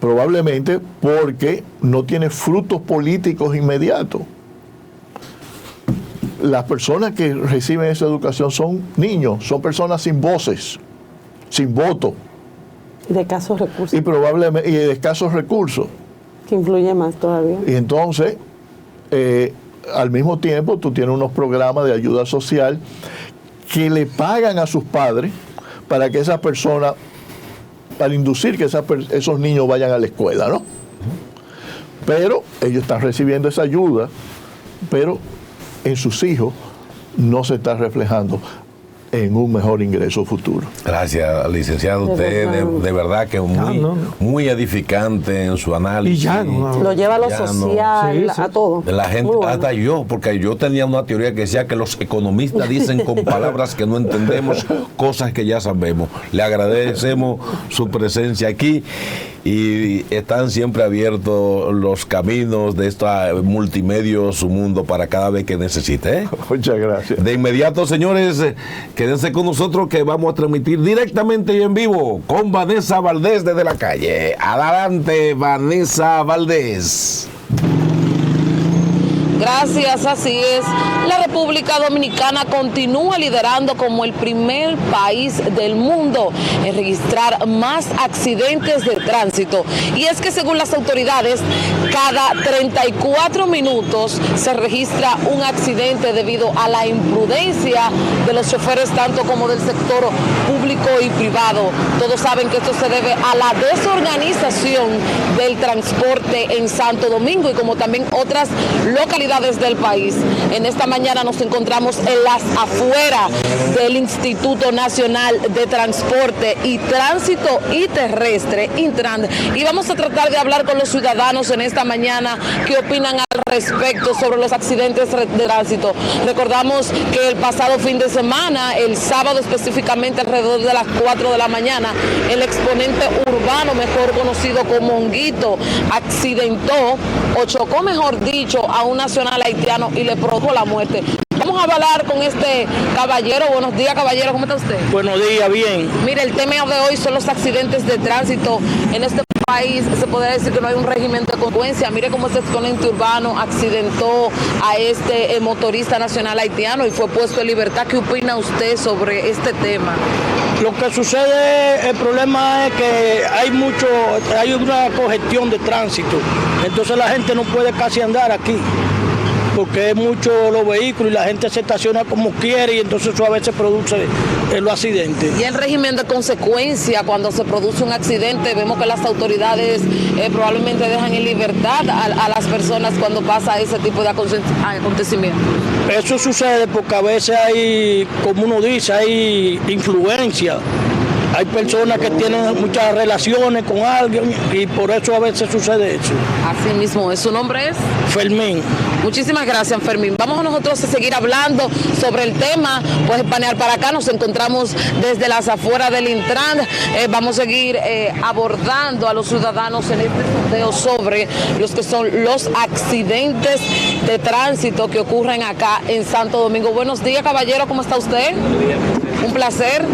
probablemente porque no tiene frutos políticos inmediatos. Las personas que reciben esa educación son niños, son personas sin voces, sin voto. Y de escasos recursos. Y probablemente, y de escasos recursos. Que influye más todavía. Y entonces, al mismo tiempo, tú tienes unos programas de ayuda social que le pagan a sus padres para que esas personas, para inducir que esos niños vayan a la escuela, ¿no? Pero ellos están recibiendo esa ayuda, pero en sus hijos no se está reflejando en un mejor ingreso futuro. Gracias, licenciado. Usted de verdad que muy edificante en su análisis. Y llano. Lo lleva a lo social, a todo. La gente, hasta yo, porque yo tenía una teoría que decía que los economistas dicen con palabras que no entendemos cosas que ya sabemos. Le agradecemos su presencia aquí y están siempre abiertos los caminos de esta multimedia, su mundo, para cada vez que necesite. Muchas gracias. De inmediato, señores, quédense con nosotros que vamos a transmitir directamente y en vivo con Vanessa Valdés desde la calle. Adelante, Vanessa Valdés. Gracias, así es. La República Dominicana continúa liderando como el primer país del mundo en registrar más accidentes de tránsito. Y es que según las autoridades, cada 34 minutos se registra un accidente debido a la imprudencia de los choferes, tanto como del sector público y privado. Todos saben que esto se debe a la desorganización del transporte en Santo Domingo y como también otras localidades del país. En esta mañana nos encontramos en las afueras del Instituto Nacional de Transporte y Tránsito y Terrestre, Intran, y vamos a tratar de hablar con los ciudadanos en esta mañana qué opinan al respecto sobre los accidentes de tránsito. Recordamos que el pasado fin de semana, el sábado específicamente alrededor de las 4 de la mañana, el exponente urbano, mejor conocido como Honguito, accidentó o chocó, mejor dicho, a un nacional haitiano y le produjo la muerte. Vamos a hablar con este caballero. Buenos días, caballero, ¿cómo está usted? Buenos días, bien. Mire, el tema de hoy son los accidentes de tránsito en este país. Se podría decir que no hay un régimen de consecuencia. Mire cómo este exponente urbano accidentó a este motorista nacional haitiano y fue puesto en libertad. ¿Qué opina usted sobre este tema? Lo que sucede, el problema es que hay una congestión de tránsito. Entonces la gente no puede casi andar aquí, porque es mucho los vehículos y la gente se estaciona como quiere y entonces eso a veces produce los accidentes. Y el régimen de consecuencia cuando se produce un accidente, vemos que las autoridades probablemente dejan en libertad a las personas cuando pasa ese tipo de acontecimientos. Eso sucede porque a veces hay, como uno dice, hay influencia. Hay personas que tienen muchas relaciones con alguien y por eso a veces sucede eso. Así mismo, ¿su nombre es? Fermín. Muchísimas gracias, Fermín. Vamos nosotros a seguir hablando sobre el tema. Puedes panear para acá, nos encontramos desde las afueras del Intran. Vamos a seguir abordando a los ciudadanos en este sondeo sobre los que son los accidentes de tránsito que ocurren acá en Santo Domingo. Buenos días, caballero, ¿cómo está usted? Un placer.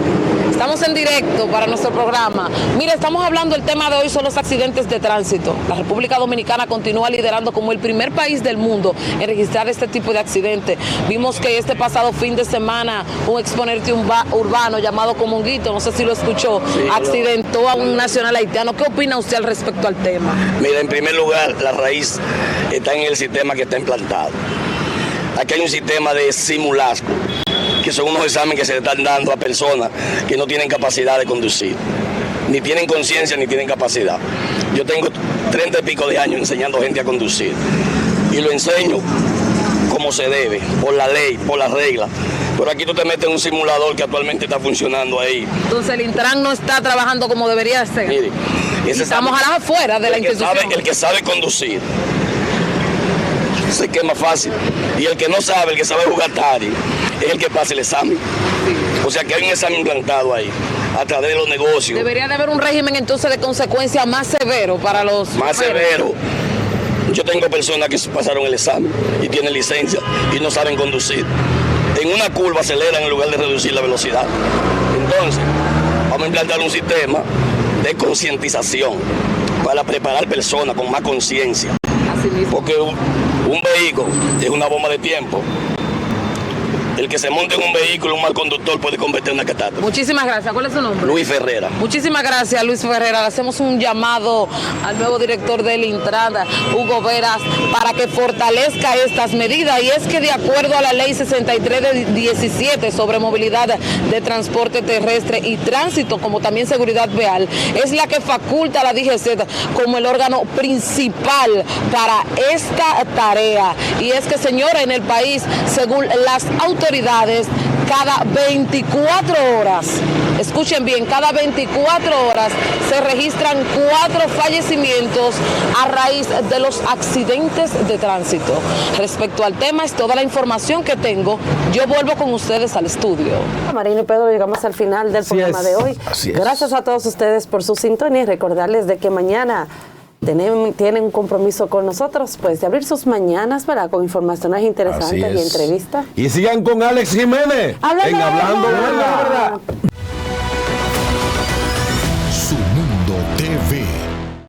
Estamos en directo para nuestro programa. Mire, estamos hablando, el tema de hoy son los accidentes de tránsito. La República Dominicana continúa liderando como el primer país del mundo en registrar este tipo de accidentes. Vimos que este pasado fin de semana un exponente urbano llamado Honguito, no sé si lo escuchó, sí, accidentó a un nacional haitiano. ¿Qué opina usted al respecto al tema? Mira, en primer lugar, la raíz está en el sistema que está implantado. Aquí hay un sistema de simulacro, que son unos exámenes que se le están dando a personas que no tienen capacidad de conducir, ni tienen conciencia ni tienen capacidad. Yo tengo 30 y pico de años enseñando gente a conducir y lo enseño como se debe, por la ley, por las reglas. Pero aquí tú te metes en un simulador que actualmente está funcionando ahí. Entonces el Intran no está trabajando como debería ser. Mire, estamos a las afueras de la institución. El que sabe conducir se quema fácil. Y el que no sabe, el que sabe jugar Atari, es el que pasa el examen. Sí. O sea que hay un examen implantado ahí, a través de los negocios. Debería de haber un régimen entonces de consecuencia más severo para los... Más severo. Yo tengo personas que pasaron el examen y tienen licencia y no saben conducir. En una curva aceleran en lugar de reducir la velocidad. Entonces, vamos a implantar un sistema de concientización para preparar personas con más conciencia. Porque un vehículo es una bomba de tiempo. El que se monte en un vehículo, un mal conductor, puede convertir en una catástrofe. Muchísimas gracias. ¿Cuál es su nombre? Luis Ferrera. Muchísimas gracias, Luis Ferrera. Le hacemos un llamado al nuevo director del Intran, Hugo Veras, para que fortalezca estas medidas. Y es que de acuerdo a la ley 63 de 17 sobre movilidad de transporte terrestre y tránsito, como también seguridad vial, es la que faculta a la DGC como el órgano principal para esta tarea. Y es que, señora, en el país, según las autoridades, cada 24 horas, escuchen bien, cada 24 horas se registran 4 fallecimientos a raíz de los accidentes de tránsito. Respecto al tema, es toda la información que tengo. Yo vuelvo con ustedes al estudio. Marino y Pedro, llegamos al final del programa de hoy. Gracias a todos ustedes por su sintonía y recordarles de que mañana tienen un compromiso con nosotros, pues de abrir sus mañanas, ¿verdad? Con informaciones interesantes y entrevistas. Y sigan con Alex Jiménez en Hablando Verdad.